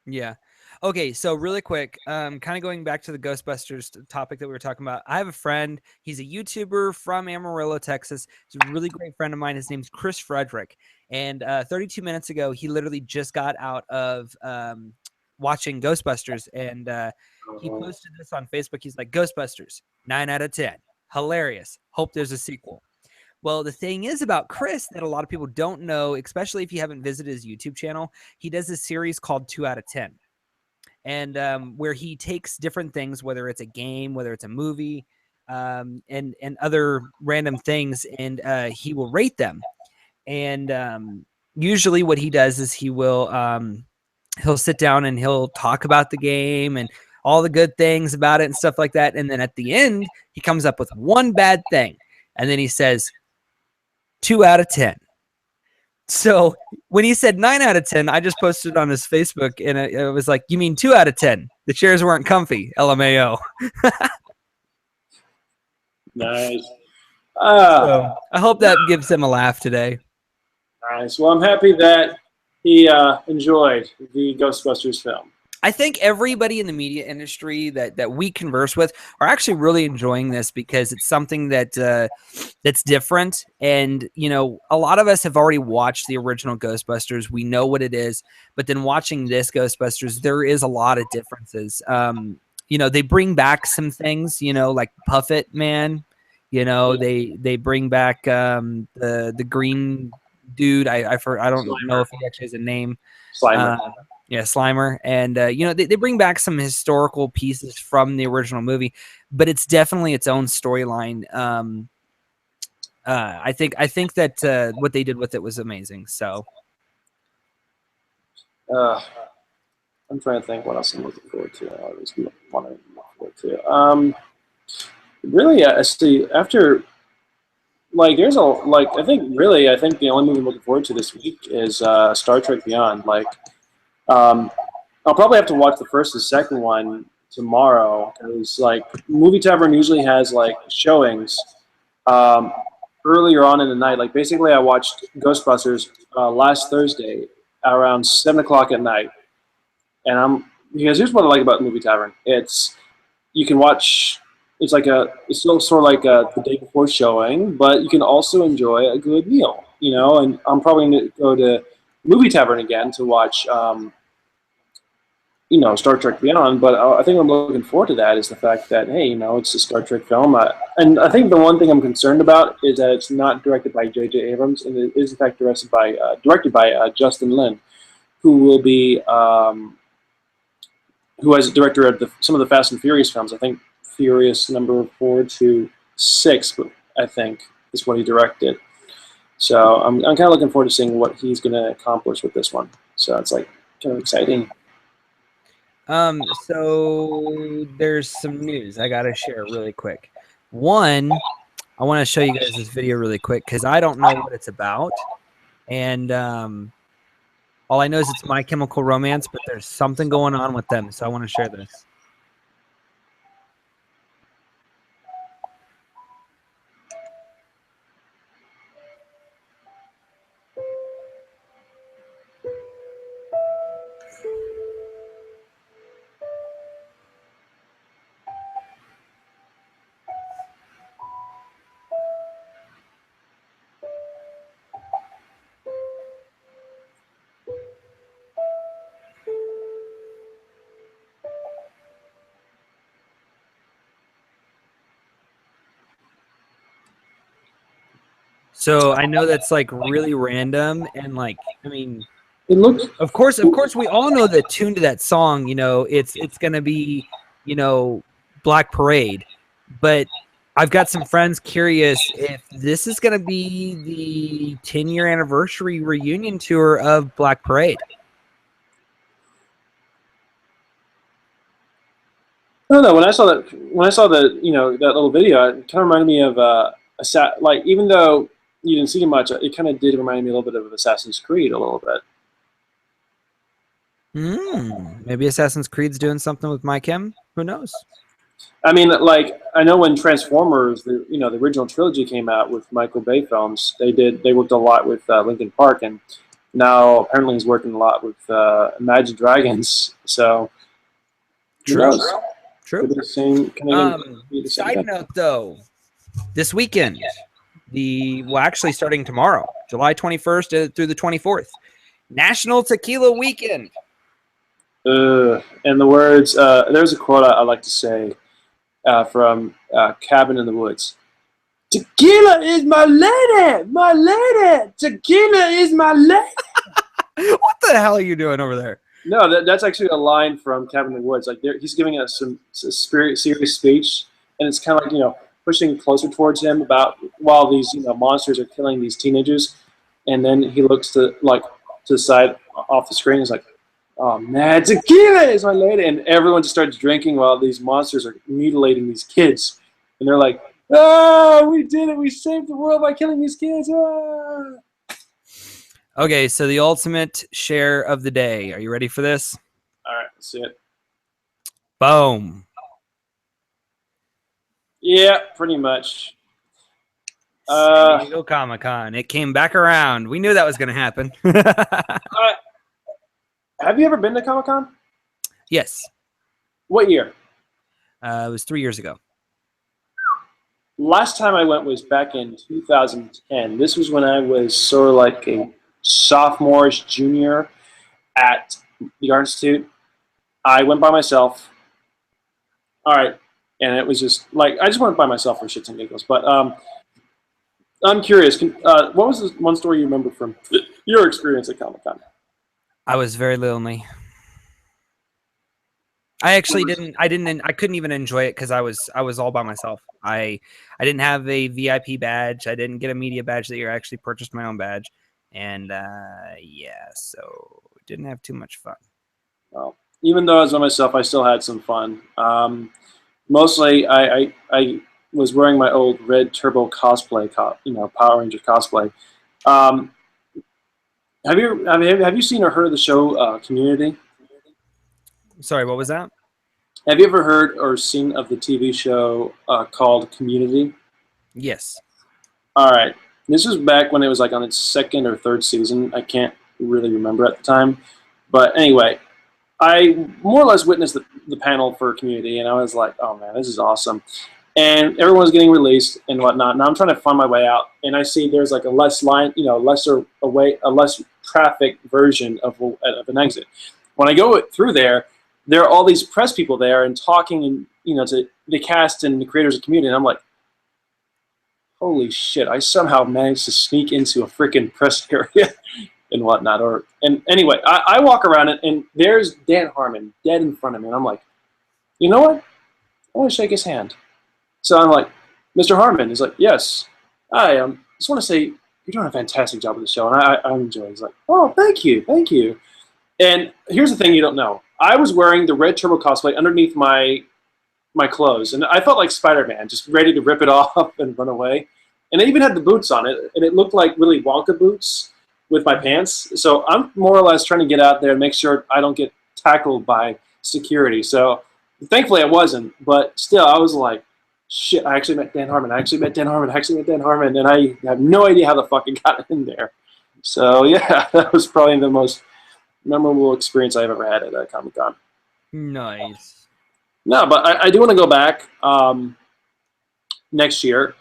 Yeah. Okay, so really quick, kind of going back to the Ghostbusters topic that we were talking about. I have a friend. He's a YouTuber from Amarillo, Texas. He's a really great friend of mine. His name's Chris Frederick. And 32 minutes ago, he literally just got out of watching Ghostbusters, and he posted this on Facebook. He's like, Ghostbusters, 9 out of 10. Hilarious. Hope there's a sequel. Well, the thing is about Chris that a lot of people don't know, especially if you haven't visited his YouTube channel, he does a series called 2 out of 10. And where he takes different things, whether it's a game, whether it's a movie, and other random things, and he will rate them. And usually what he does is he'll sit down and he'll talk about the game and all the good things about it and stuff like that. And then at the end, he comes up with one bad thing. And then he says, 2 out of 10. So when he said 9 out of 10, I just posted on his Facebook, and it was like, you mean 2 out of 10? The chairs weren't comfy, LMAO. Nice. So I hope that gives him a laugh today. Nice. Well, I'm happy that he enjoyed the Ghostbusters film. I think everybody in the media industry that we converse with are actually really enjoying this because it's something that's different. And a lot of us have already watched the original Ghostbusters. We know what it is, but then watching this Ghostbusters, there is a lot of differences. They bring back some things, like Puffet Man. They bring back the green dude. I don't know if he actually has a name. Slimer. Yeah, Slimer. And they bring back some historical pieces from the original movie, but it's definitely its own storyline. I think that what they did with it was amazing. So I'm trying to think what else I'm looking forward to. I always want to look forward to. Really, see, after there's I think the only movie I'm looking forward to this week is Star Trek Beyond. Um, I'll probably have to watch the first and second one tomorrow because Movie Tavern usually has showings earlier on in the night. Like basically, I watched Ghostbusters last Thursday around 7 o'clock at night, and because here's what I like about Movie Tavern. It's you can watch. It's still sort of like the day before showing, but you can also enjoy a good meal. And I'm probably going to go to Movie Tavern again to watch. Star Trek Beyond, but I think I'm looking forward to that is the fact that, hey, it's a Star Trek film. And I think the one thing I'm concerned about is that it's not directed by J.J. Abrams, and it is, in fact, directed by Justin Lin, who will be, who has director of some of the Fast and Furious films. I think Furious number 4 to 6, I think, is what he directed. So I'm kind of looking forward to seeing what he's going to accomplish with this one. So it's kind of exciting. So there's some news I gotta share really quick. One, I want to show you guys this video really quick because I don't know what it's about, and all I know is it's My Chemical Romance, but there's something going on with them, so I want to share this. So I know that's really random and I mean, It looks. of course, we all know the tune to that song. It's gonna be, Black Parade, but I've got some friends curious if this is gonna be the 10-year anniversary reunion tour of Black Parade. I don't know. When I saw that, that little video, it kind of reminded me of even though you didn't see it much, it kind of did remind me a little bit of Assassin's Creed a little bit. Maybe Assassin's Creed's doing something with My Chem. Who knows? I mean, I know when Transformers, the original trilogy came out with Michael Bay films, they worked a lot with Linkin Park, and now apparently he's working a lot with Imagine Dragons. So, who knows? True. The same Side note, though, this weekend, actually starting tomorrow, July 21st through the 24th, National Tequila Weekend. And the words, there's a quote I like to say from Cabin in the Woods. Tequila is my lady, my lady. Tequila is my lady. What the hell are you doing over there? No, that's actually a line from Cabin in the Woods. He's giving us some serious speech, and it's kind of pushing closer towards him while these monsters are killing these teenagers, and then he looks to the side off the screen. He's like, "Oh man, tequila is my lady," and everyone just starts drinking while these monsters are mutilating these kids, and they're like, "Oh, we did it! We saved the world by killing these kids!" Ah! Okay, so the ultimate share of the day. Are you ready for this? All right, let's see it. Boom. Yeah, pretty much. San Diego Comic-Con. It came back around. We knew that was going to happen. Have you ever been to Comic-Con? Yes. What year? It was 3 years ago. Last time I went was back in 2010. This was when I was sort of like a sophomore-ish junior at the Art Institute. I went by myself. All right, and it was just like I just went by myself for shits and giggles. But I'm curious. What was the one story you remember from your experience at Comic-Con? I was very lonely. I actually didn't. I couldn't even enjoy it because I was all by myself. I didn't have a VIP badge. I didn't get a media badge that year. I actually purchased my own badge, and yeah, so didn't have too much fun. Well, even though I was by myself, I still had some fun. Mostly, I was wearing my old Red Turbo cosplay, Power Ranger cosplay. Um, have you seen or heard of the show Community? Sorry, what was that? Have you ever heard or seen of the TV show called Community? Yes. All right. This was back when it was like on its second or third season. I can't really remember at the time. But anyway, I more or less witnessed the panel for Community, and I was like, oh man, this is awesome. And everyone's getting released and whatnot. Now I'm trying to find my way out, and I see there's like a less traffic version of an exit. When I go through there, there are all these press people there and talking, and to the cast and the creators of Community. And I'm like, holy shit! I somehow managed to sneak into a freaking press area and whatnot. And anyway, I walk around and there's Dan Harmon dead in front of me, and I'm like, you know what? I want to shake his hand. So I'm like, Mr. Harmon. He's like, yes. I just want to say you're doing a fantastic job with the show, and I enjoy it. He's like, oh, thank you, thank you. And here's the thing you don't know. I was wearing the Red Turbo cosplay underneath my clothes, and I felt like Spider-Man, just ready to rip it off and run away. And I even had the boots on it, and it looked like Willy Wonka boots with my pants. So I'm more or less trying to get out there and make sure I don't get tackled by security. So thankfully I wasn't, but still I was like, shit, I actually met Dan Harmon. And I have no idea how the fuck it got in there. So yeah, that was probably the most memorable experience I've ever had at a Comic-Con. Nice. No, but I do want to go back next year,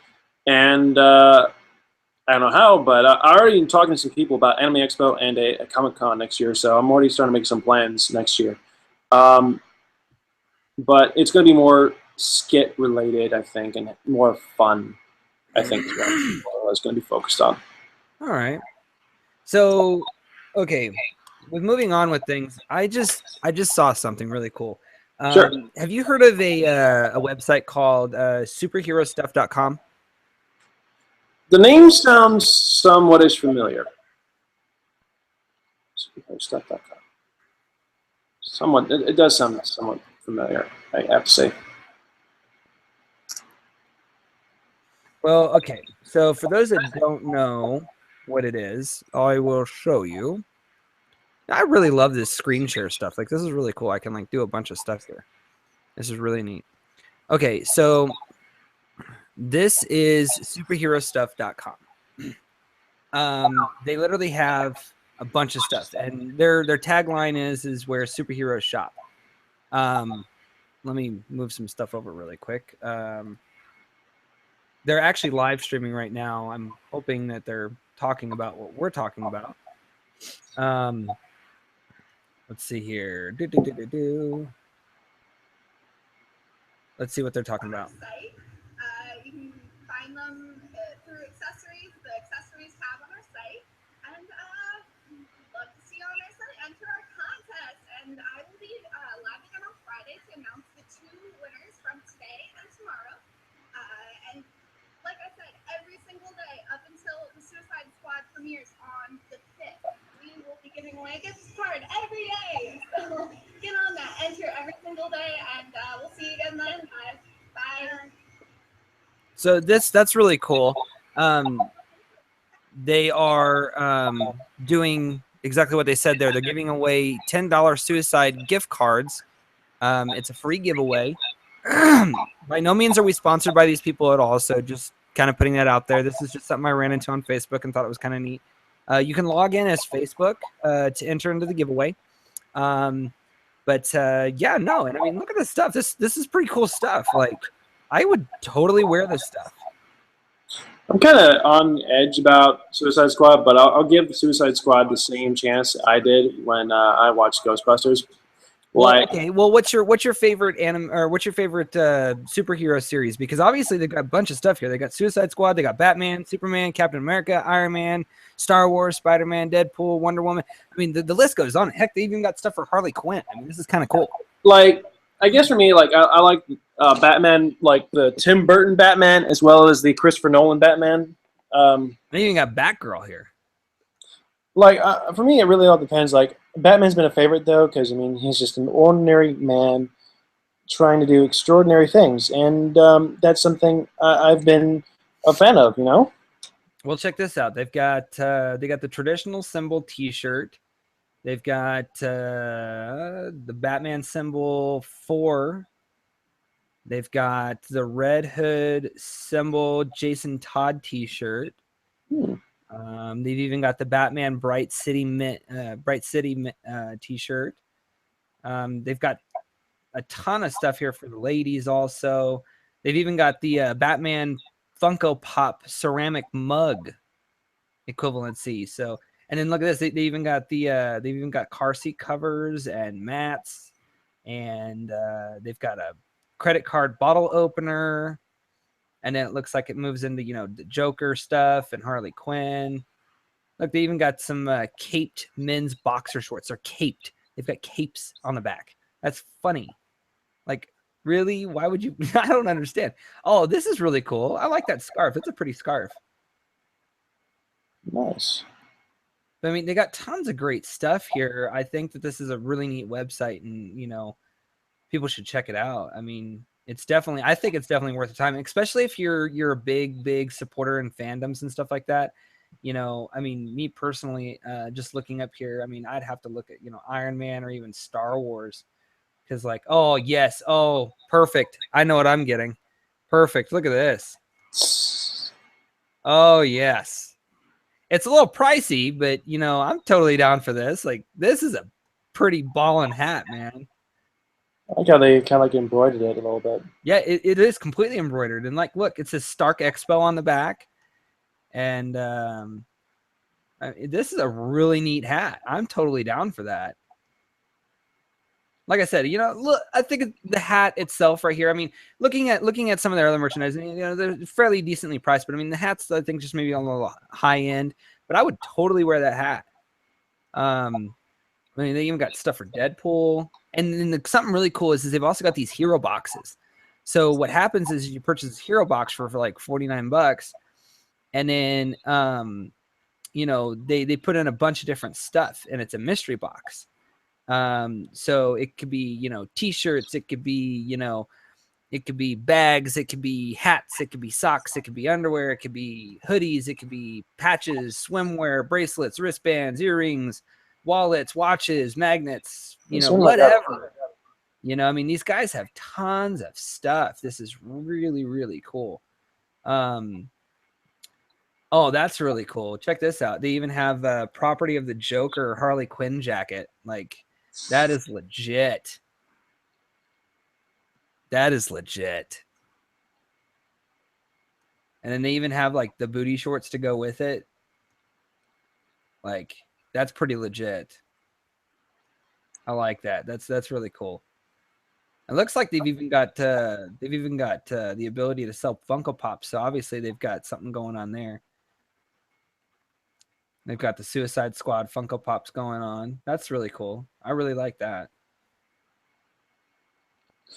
and I don't know how, but I already been talking to some people about Anime Expo and a Comic-Con next year, so I'm already starting to make some plans next year. But it's going to be more skit related, I think, and more fun, I think, is what it's going to be focused on. All right. So, okay, with moving on with things, I just saw something really cool. Sure. Have you heard of a website called superherostuff.com? The name sounds somewhat-ish familiar. Superherostuff.com. It does sound somewhat familiar, I have to say. Well, okay. So for those that don't know what it is, I will show you. I really love this screen share stuff. Like, this is really cool. I can like do a bunch of stuff here. This is really neat. Okay, so this is superherostuff.com. They literally have a bunch of stuff, and their tagline is where superheroes shop. Let me move some stuff over really quick. They're actually live streaming right now. I'm hoping that they're talking about what we're talking about. Let's see here. Let's see what they're talking about. Site. You can find them through accessories. The accessories tab on our site. And love to see you on our site. Enter our contest. And I will be live again on Friday to announce the 2 winners from today and tomorrow. And like I said, every single day up until the Suicide Squad premieres on the 5th, we will be giving away a gift card every day. So get on that. Enter every single day, and we'll see you again then. Bye. So that's really cool. They are doing exactly what they said there. They're giving away $10 suicide gift cards. It's a free giveaway. By no means are we sponsored by these people at all, so just kind of putting that out there. This is just something I ran into on Facebook and thought it was kind of neat. You can log in as Facebook to enter into the giveaway. But yeah, no, and I mean, look at this stuff. This is pretty cool stuff. Like, I would totally wear this stuff. I'm kind of on edge about Suicide Squad, but I'll give the Suicide Squad the same chance I did when I watched Ghostbusters. Well, Like, okay. Well, what's your favorite what's your favorite superhero series? Because obviously they've got a bunch of stuff here. They got Suicide Squad, they got Batman, Superman, Captain America, Iron Man, Star Wars, Spider-Man, Deadpool, Wonder Woman. I mean, the list goes on. Heck, they even got stuff for Harley Quinn. I mean, this is kind of cool. like I guess for me, like I like Batman, like the Tim Burton Batman as well as the Christopher Nolan Batman. They even got Batgirl here. Like for me, it really all depends. Like Batman's been a favorite though, because I mean he's just an ordinary man trying to do extraordinary things, and that's something I've been a fan of. You know. Well, check this out. They got the traditional symbol T-shirt. They've got the Batman symbol 4. They've got the Red Hood symbol Jason Todd T-shirt. They've even got the Batman Bright City T-shirt. They've got a ton of stuff here for the ladies. Also, they've even got the Batman Funko Pop ceramic mug equivalency. So, and then look at this. They even got they've even got car seat covers and mats, and they've got a credit card bottle opener. And then it looks like it moves into, the Joker stuff and Harley Quinn. Look, they even got some caped men's boxer shorts. They're caped. They've got capes on the back. That's funny. Like, really? Why would you? I don't understand. Oh, this is really cool. I like that scarf. It's a pretty scarf. Nice. But, I mean, they got tons of great stuff here. I think that this is a really neat website, and, people should check it out. I mean, I think it's definitely worth the time, especially if you're a big supporter in fandoms and stuff like that. I mean, me personally, just looking up here, I mean, I'd have to look at, Iron Man or even Star Wars, because like, oh yes, oh perfect, I know what I'm getting. Perfect. Look at this. Oh yes, it's a little pricey, but I'm totally down for this. Like, this is a pretty ballin' hat, man. I like how they kind of like embroidered it a little bit. Yeah, it is completely embroidered. And like, look, it says Stark Expo on the back. And this is a really neat hat. I'm totally down for that. Like I said, look, I think the hat itself right here. I mean, looking at some of their other merchandise, they're fairly decently priced. But I mean, the hats, I think, just maybe on a little high end. But I would totally wear that hat. I mean, they even got stuff for Deadpool. And then something really cool is they've also got these hero boxes. So what happens is you purchase this hero box for like $49, and then they put in a bunch of different stuff, and it's a mystery box. So it could be t-shirts, it could be it could be bags, it could be hats, it could be socks, it could be underwear, it could be hoodies, it could be patches, swimwear, bracelets, wristbands, earrings, wallets, watches, magnets, whatever. I mean, these guys have tons of stuff. This is really, really cool. Oh, that's really cool. Check this out. They even have Property of the Joker Harley Quinn jacket. Like, that is legit. That is legit. And then they even have like the booty shorts to go with it. Like, that's pretty legit. I like that. That's really cool. It looks like they've even got the ability to sell Funko Pops. So obviously they've got something going on there. They've got the Suicide Squad Funko Pops going on. That's really cool. I really like that.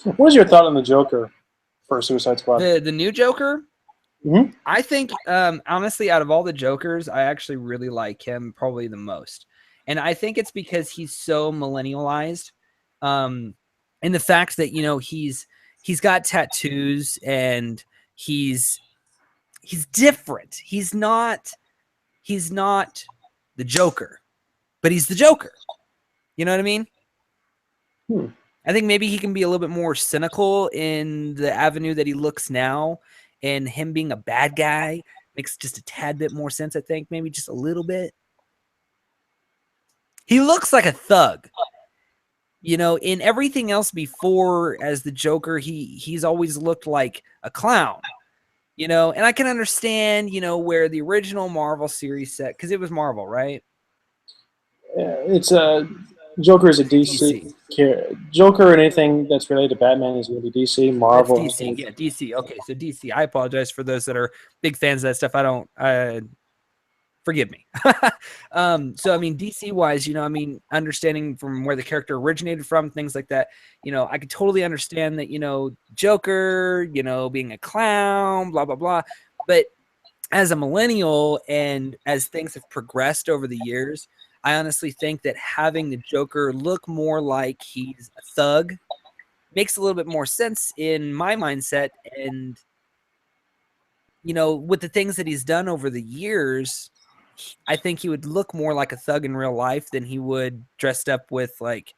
What was your thought on the Joker for Suicide Squad? The new Joker? Mm-hmm. I think, honestly, out of all the Jokers, I actually really like him probably the most. And I think it's because he's so millennialized. And the fact that, he's got tattoos and he's different. He's not the Joker, but he's the Joker. You know what I mean? I think maybe he can be a little bit more cynical in the avenue that he looks now, and him being a bad guy makes just a tad bit more sense. I think maybe just a little bit. He looks like a thug. You know, in everything else before as the Joker, he's always looked like a clown. You know, and I can understand, you know, where the original Marvel series set, because it was Marvel, right? It's a Joker is a DC. DC. Joker and anything that's related to Batman is going to be DC. That's Marvel. DC. Yeah, DC. Okay, so DC. I apologize for those that are big fans of that stuff. I don't. Forgive me. So I mean, DC wise, you know, I mean, understanding from where the character originated from, things like that, you know, I could totally understand that, you know, Joker, you know, being a clown, blah blah blah. But as a millennial and as things have progressed over the years, I honestly think that having the Joker look more like he's a thug makes a little bit more sense in my mindset. And, you know, with the things that he's done over the years, I think he would look more like a thug in real life than he would dressed up with, like,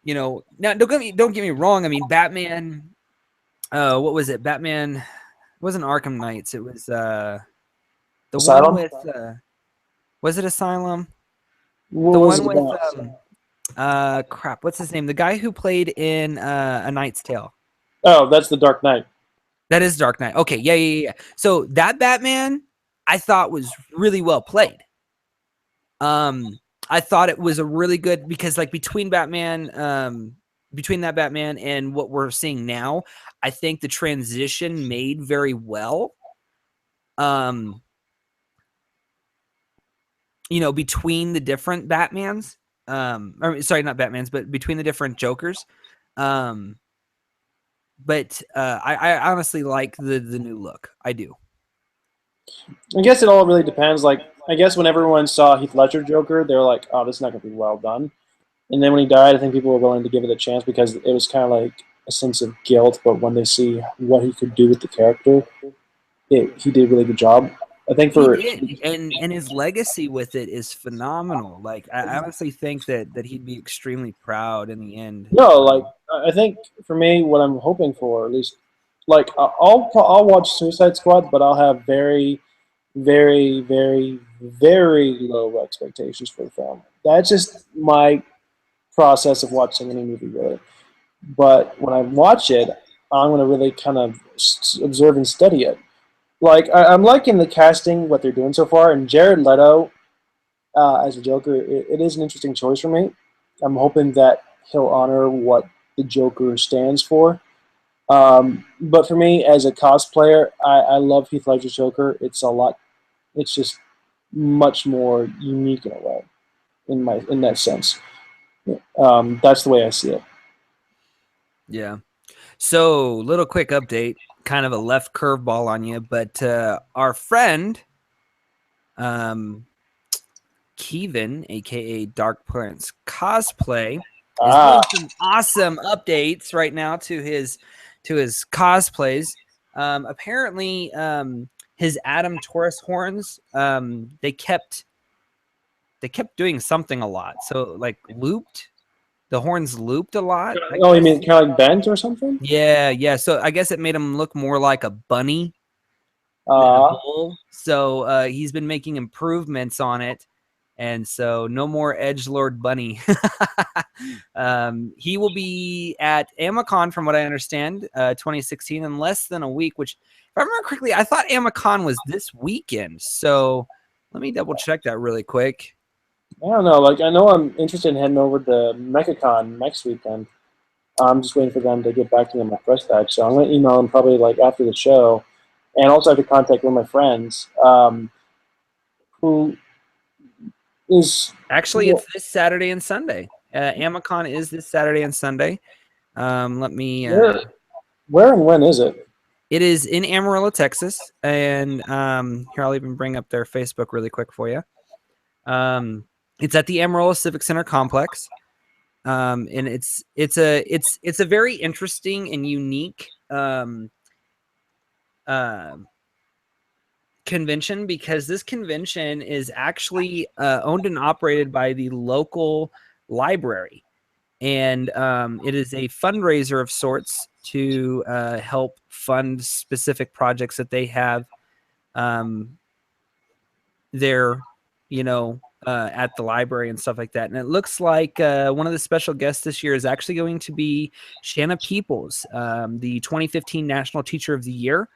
you know, now don't get me wrong. I mean, Batman, what was it? Batman, it wasn't Arkham Knights. It was the one Asylum. with was it Asylum? What The was one it with crap, what's his name? The guy who played in A Knight's Tale. Oh, that's the Dark Knight. That is Dark Knight. Okay, yeah. So that Batman I thought was really well played. I thought it was a really good, because like between that Batman and what we're seeing now, I think the transition made very well. You know, between the different Batmans, or sorry, not Batmans, but between the different Jokers. But I honestly like the new look. I do. I guess it all really depends. Like, I guess when everyone saw Heath Ledger Joker, they were like, "Oh, this is not going to be well done." And then when he died, I think people were willing to give it a chance because it was kind of like a sense of guilt. But when they see what he could do with the character, he did a really good job. I think He for did, and his legacy with it is phenomenal. Like I honestly think that he'd be extremely proud in the end. no, like I think for me, what I'm hoping for, at least, like I'll watch Suicide Squad, but I'll have very, very, very, very low expectations for the film. That's just my process of watching any movie, really. But when I watch it, I'm going to really kind of observe and study it. Like I'm liking the casting, what they're doing so far, and Jared Leto as a Joker, it is an interesting choice for me. I'm hoping that he'll honor what the Joker stands for. But for me, as a cosplayer, I love Heath Ledger's Joker. It's a lot. It's just much more unique in a way, in that sense. That's the way I see it. Yeah. So, little quick update, kind of a left curveball on you, but our friend, Kevin, aka Dark Prince Cosplay, is doing some awesome updates right now to his cosplays. Apparently, his Adam Taurus horns, they kept doing something a lot. So like looped, the horns looped a lot. Oh, you mean kind of like bent or something? Yeah. So I guess it made him look more like a bunny than a bull. So he's been making improvements on it. And so no more Edgelord Bunny. He will be at Amicon, from what I understand, 2016, in less than a week, which, if I remember correctly, I thought Amicon was this weekend. So let me double check that really quick. I don't know. Like, I know I'm interested in heading over to MechaCon next weekend. I'm just waiting for them to get back to me on my press badge. So I'm going to email them probably like after the show. And also have to contact one of my friends who is Actually, it's this Saturday and Sunday. Amicon is this Saturday and Sunday. Let me. Where and when is it? It is in Amarillo, Texas, and here I'll even bring up their Facebook really quick for you. It's at the Amarillo Civic Center complex, and it's a very interesting and unique convention, because this convention is actually owned and operated by the local library, and it is a fundraiser of sorts to help fund specific projects that they have. Their, at the library and stuff like that. And it looks like one of the special guests this year is actually going to be Shanna Peoples, the 2015 National Teacher of the Year.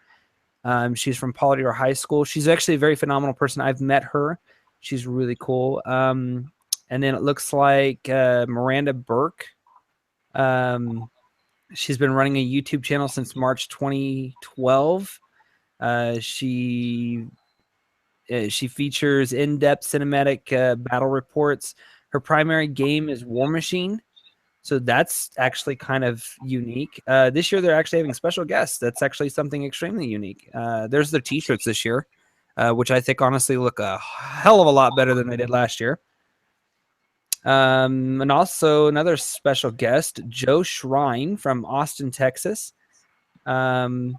She's from Polydor High School. She's actually a very phenomenal person. I've met her. She's really cool. And then it looks like Miranda Burke. She's been running a YouTube channel since March 2012. She features in-depth cinematic battle reports. Her primary game is War Machine, so that's actually kind of unique. This year, they're actually having special guests. That's actually something extremely unique. There's their T-shirts this year, which I think honestly look a hell of a lot better than they did last year. And also another special guest, Joe Shrine from Austin, Texas. I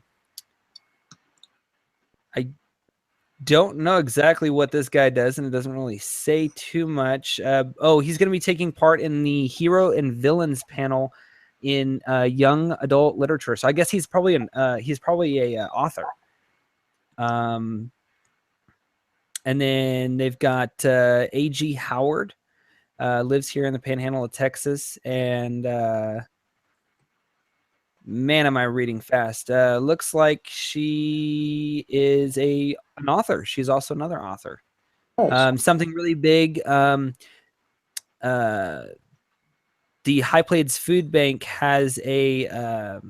don't know exactly what this guy does, and it doesn't really say too much. He's going to be taking part in the hero and villains panel in young adult literature. So I guess he's probably a author. And then they've got A.G. Howard, lives here in the Panhandle of Texas, and man, am I reading fast. Looks like she is an author. She's also another author. Nice. Something really big. The High Plains Food Bank has we'll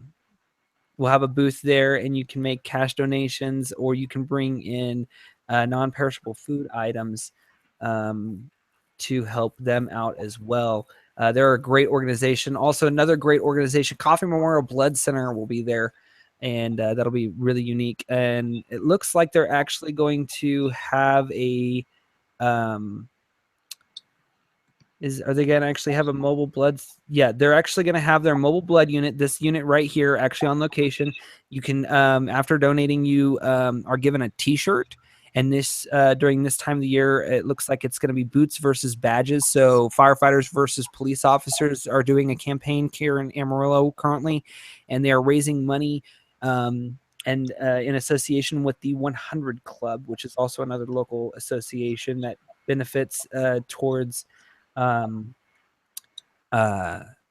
have a booth there, and you can make cash donations, or you can bring in non-perishable food items to help them out as well. They're a great organization. Also, another great organization, Coffee Memorial Blood Center, will be there, and that'll be really unique. And it looks like they're actually going to have a are they going to actually have a mobile blood? Yeah, they're actually going to have their mobile blood unit. This unit right here, actually on location. You can, after donating, you are given a T-shirt. And this during this time of the year, it looks like it's going to be boots versus badges. So firefighters versus police officers are doing a campaign here in Amarillo currently, and they are raising money and in association with the 100 Club, which is also another local association that benefits towards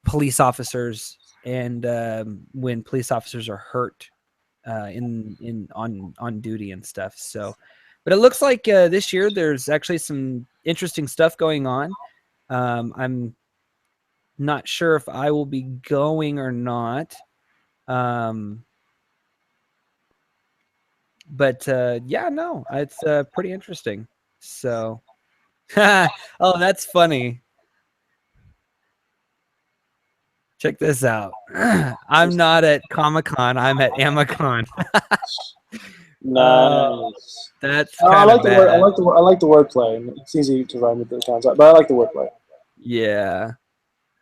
police officers, and when police officers are hurt on duty and stuff. So. But it looks like this year there's actually some interesting stuff going on. I'm not sure if I will be going or not. But yeah, no, it's pretty interesting. So, oh, that's funny. Check this out. I'm not at Comic-Con. I'm at Amicon. Nice. That's I kind of like the bad. word. I like the wordplay. It's easy to rhyme with the concept, but I like the wordplay. Yeah.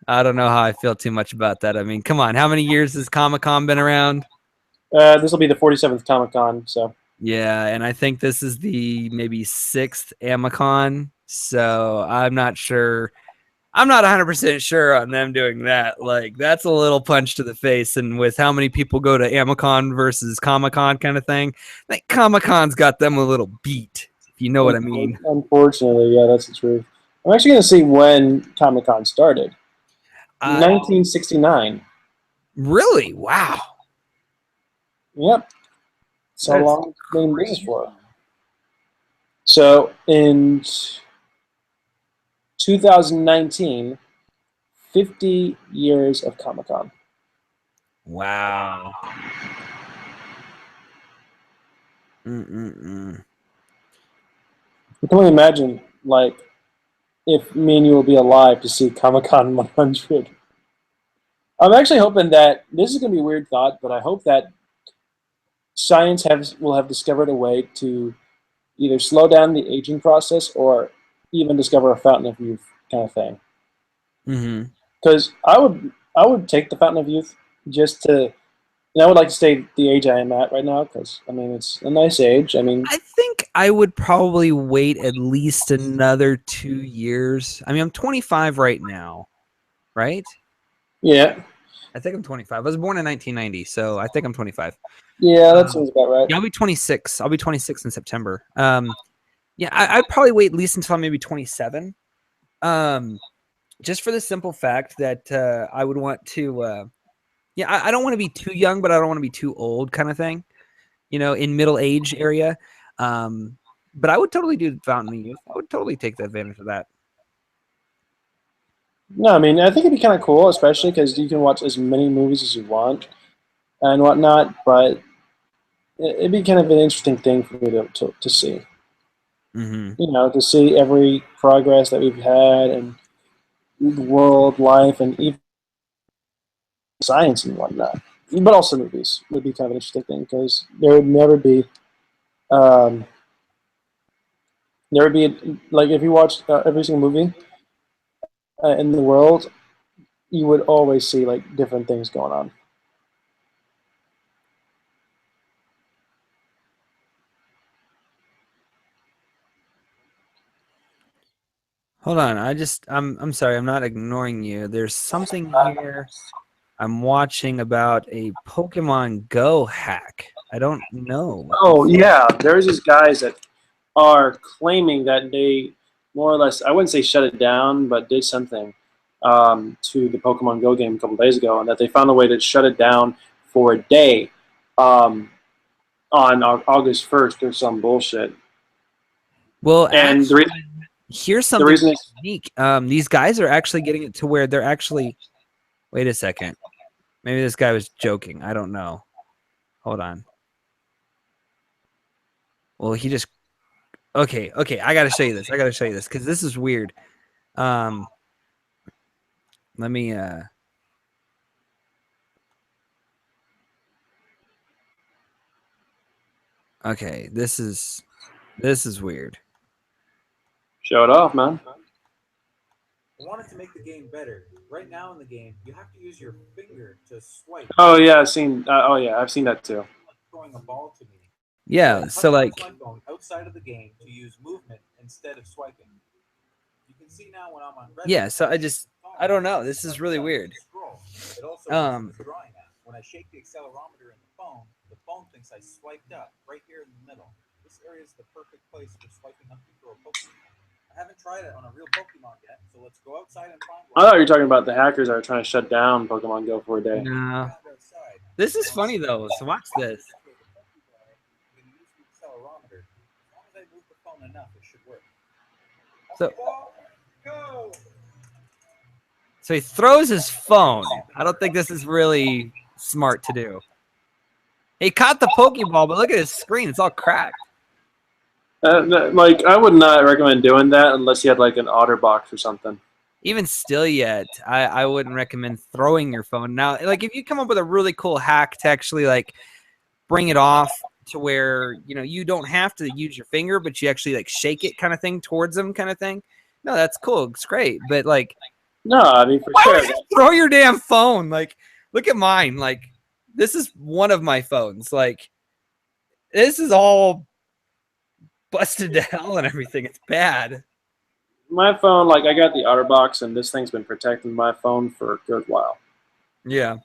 I don't know how I feel too much about that. I mean, come on. How many years has Comic-Con been around? This will be the 47th Comic-Con, so. Yeah, and I think this is the maybe 6th Amicon. So I'm not sure. I'm not 100% sure on them doing that. Like, that's a little punch to the face. And with how many people go to Amicon versus Comic-Con kind of thing, I think Comic-Con's got them a little beat, if you know what I mean. Unfortunately, yeah, that's the truth. I'm actually going to see when Comic-Con started. 1969. Really? Wow. Yep. So That's long it's been in business for. So in 2019, 50 years of Comic-Con. Wow. I can only imagine, like, if me and you will be alive to see Comic-Con 100. I'm actually hoping that, this is going to be a weird thought, but I hope that science will have discovered a way to either slow down the aging process or even discover a fountain of youth kind of thing. Because I would take the fountain of youth just to, I would like to stay the age I am at right now because, I mean, it's a nice age. I mean, I think I would probably wait at least another 2 years. I mean, I'm 25 right now, right? Yeah. I think I'm 25. I was born in 1990, so I think I'm 25. Yeah, that sounds about right. Yeah, I'll be 26. I'll be 26 in September. Yeah, I'd probably wait at least until I'm maybe 27. Just for the simple fact that I would want to. Yeah, I don't want to be too young, but I don't want to be too old, kind of thing. In middle age area. But I would totally do Fountain of Youth. I would totally take the advantage of that. No, I mean, I think it'd be kind of cool, especially because you can watch as many movies as you want and whatnot. But it'd be kind of an interesting thing for me to see. Mm-hmm. To see every progress that we've had and the world, life, and even science and whatnot. But also movies would be kind of an interesting thing because um, there would be like if you watched every single movie in the world, you would always see like different things going on. Hold on. I'm sorry. I'm not ignoring you. There's something here I'm watching about a Pokemon Go hack. I don't know what Oh this is. yeah, there's these guys that are claiming that they more or less, I wouldn't say shut it down, but did something to the Pokemon Go game a couple days ago, and that they found a way to shut it down for a day um, on August 1st or some bullshit. Well, And actually, here's the something reason is, unique. These guys are actually getting it to where they're actually. Wait a second. Maybe this guy was joking. I don't know. Hold on. Well, he just. Okay. I gotta show you this. Because this is weird. Um, let me. Okay. This is weird. show it off, man. I wanted to make the game better. Right now in the game, you have to use your finger to swipe. Oh yeah, I've seen. Oh yeah, I've seen that too. Throwing a ball to me. Yeah. So like. my phone outside of the game to use movement instead of swiping. You can see now when I'm on red. Yeah. So I don't know. This is really weird. It also Um. drawing app. When I shake the accelerometer in the phone thinks I swiped up right here in the middle. This area is the perfect place for swiping up to throw a Pokemon. I haven't tried it on a real Pokemon yet, so let's go outside and find I one. thought you were talking about the hackers that are trying to shut down Pokemon Go for a day. No. This is funny though. So watch this. Accelerometer. As long as I move the phone enough, it should work. So. Go! So he throws his phone. I don't think this is really smart to do. He caught the Pokeball, but look at his screen. It's all cracked. Like, I would not recommend doing that unless you had like an OtterBox or something. Even still yet, I wouldn't recommend throwing your phone. Now, like if you come up with a really cool hack to actually like bring it off to where, you don't have to use your finger, but you actually like shake it kind of thing towards them kind of thing. No, that's cool. It's great. But like, No, I mean, for why sure. would you throw your damn phone? Like, look at mine. Like, this is one of my phones. Like, this is all busted to hell and everything. It's bad. My phone, like, I got the OtterBox, and this thing's been protecting my phone for a good while. Yeah.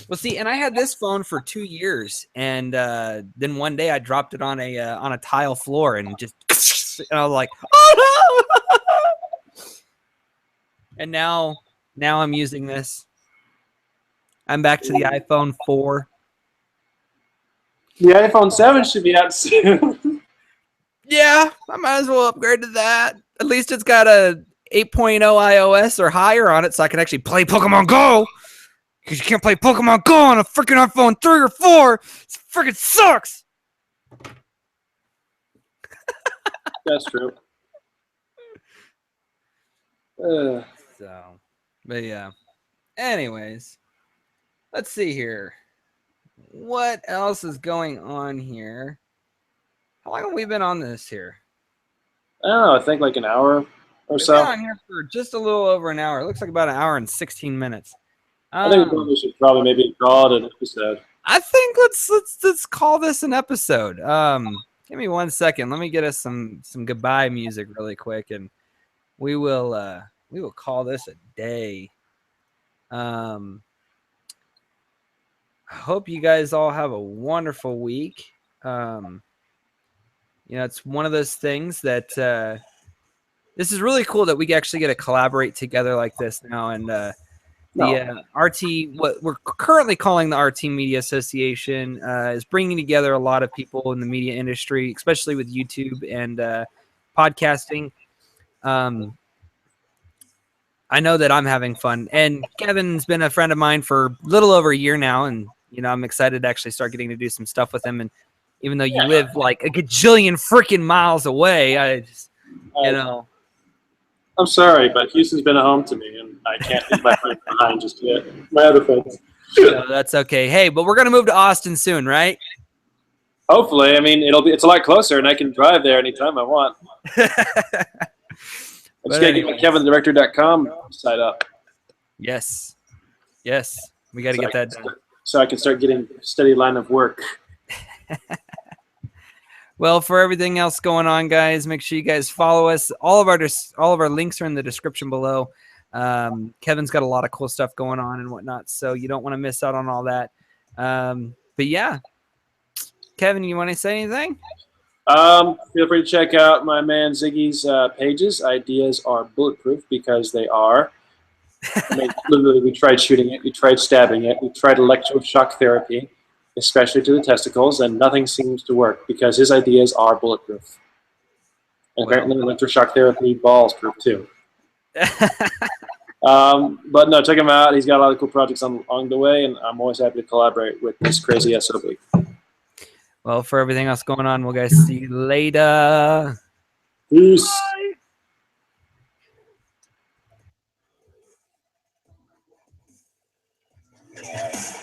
Well, see, and I had this phone for 2 years, and then one day I dropped it on a tile floor, and just, and I was like, oh no! And now I'm using this. I'm back to the iPhone 4. The iPhone 7 should be out soon. Yeah, I might as well upgrade to that. At least it's got a 8.0 iOS or higher on it, so I can actually play Pokemon Go. Because you can't play Pokemon Go on a freaking iPhone 3 or 4. It freaking sucks. That's true. So, but yeah. Anyways, let's see here. What else is going on here? How long have we been on this here? I don't know. I think like an hour or We've so. been on here for just a little over an hour. It looks like about an hour and 16 minutes. I think we should probably maybe call it an episode. I think let's call this an episode. Give me 1 second. Let me get us some goodbye music really quick, and we will call this a day. I hope you guys all have a wonderful week. it's one of those things that this is really cool that we actually get to collaborate together like this now. And the RT, what we're currently calling the RT Media Association, is bringing together a lot of people in the media industry, especially with YouTube and podcasting. I know that I'm having fun, and Kevin's been a friend of mine for a little over a year now, and I'm excited to actually start getting to do some stuff with him. And even though you live like a gajillion freaking miles away, I just, I'm sorry, but Houston's been a home to me, and I can't leave my friends behind just yet. My other friends. No, that's okay. Hey, but we're gonna move to Austin soon, right? Hopefully, I mean it's a lot closer, and I can drive there anytime I want. I just gotta get my KevinTheDirector.com site up. Yes, we got to get that done. So I can start getting a steady line of work. Well, for everything else going on, guys, make sure you guys follow us. All of our links are in the description below. Kevin's got a lot of cool stuff going on and whatnot, so you don't want to miss out on all that. But yeah, Kevin, you want to say anything? Feel free to check out my man Ziggy's pages. Ideas are bulletproof because they are. I mean, literally, we tried shooting it, we tried stabbing it, we tried electroshock therapy, especially to the testicles, and nothing seems to work because his ideas are bulletproof. And apparently, electroshock therapy balls proof too. But no, check him out. He's got a lot of cool projects along the way, and I'm always happy to collaborate with this crazy SOB. Well, for everything else going on, we'll guys see you later. Peace. Bye.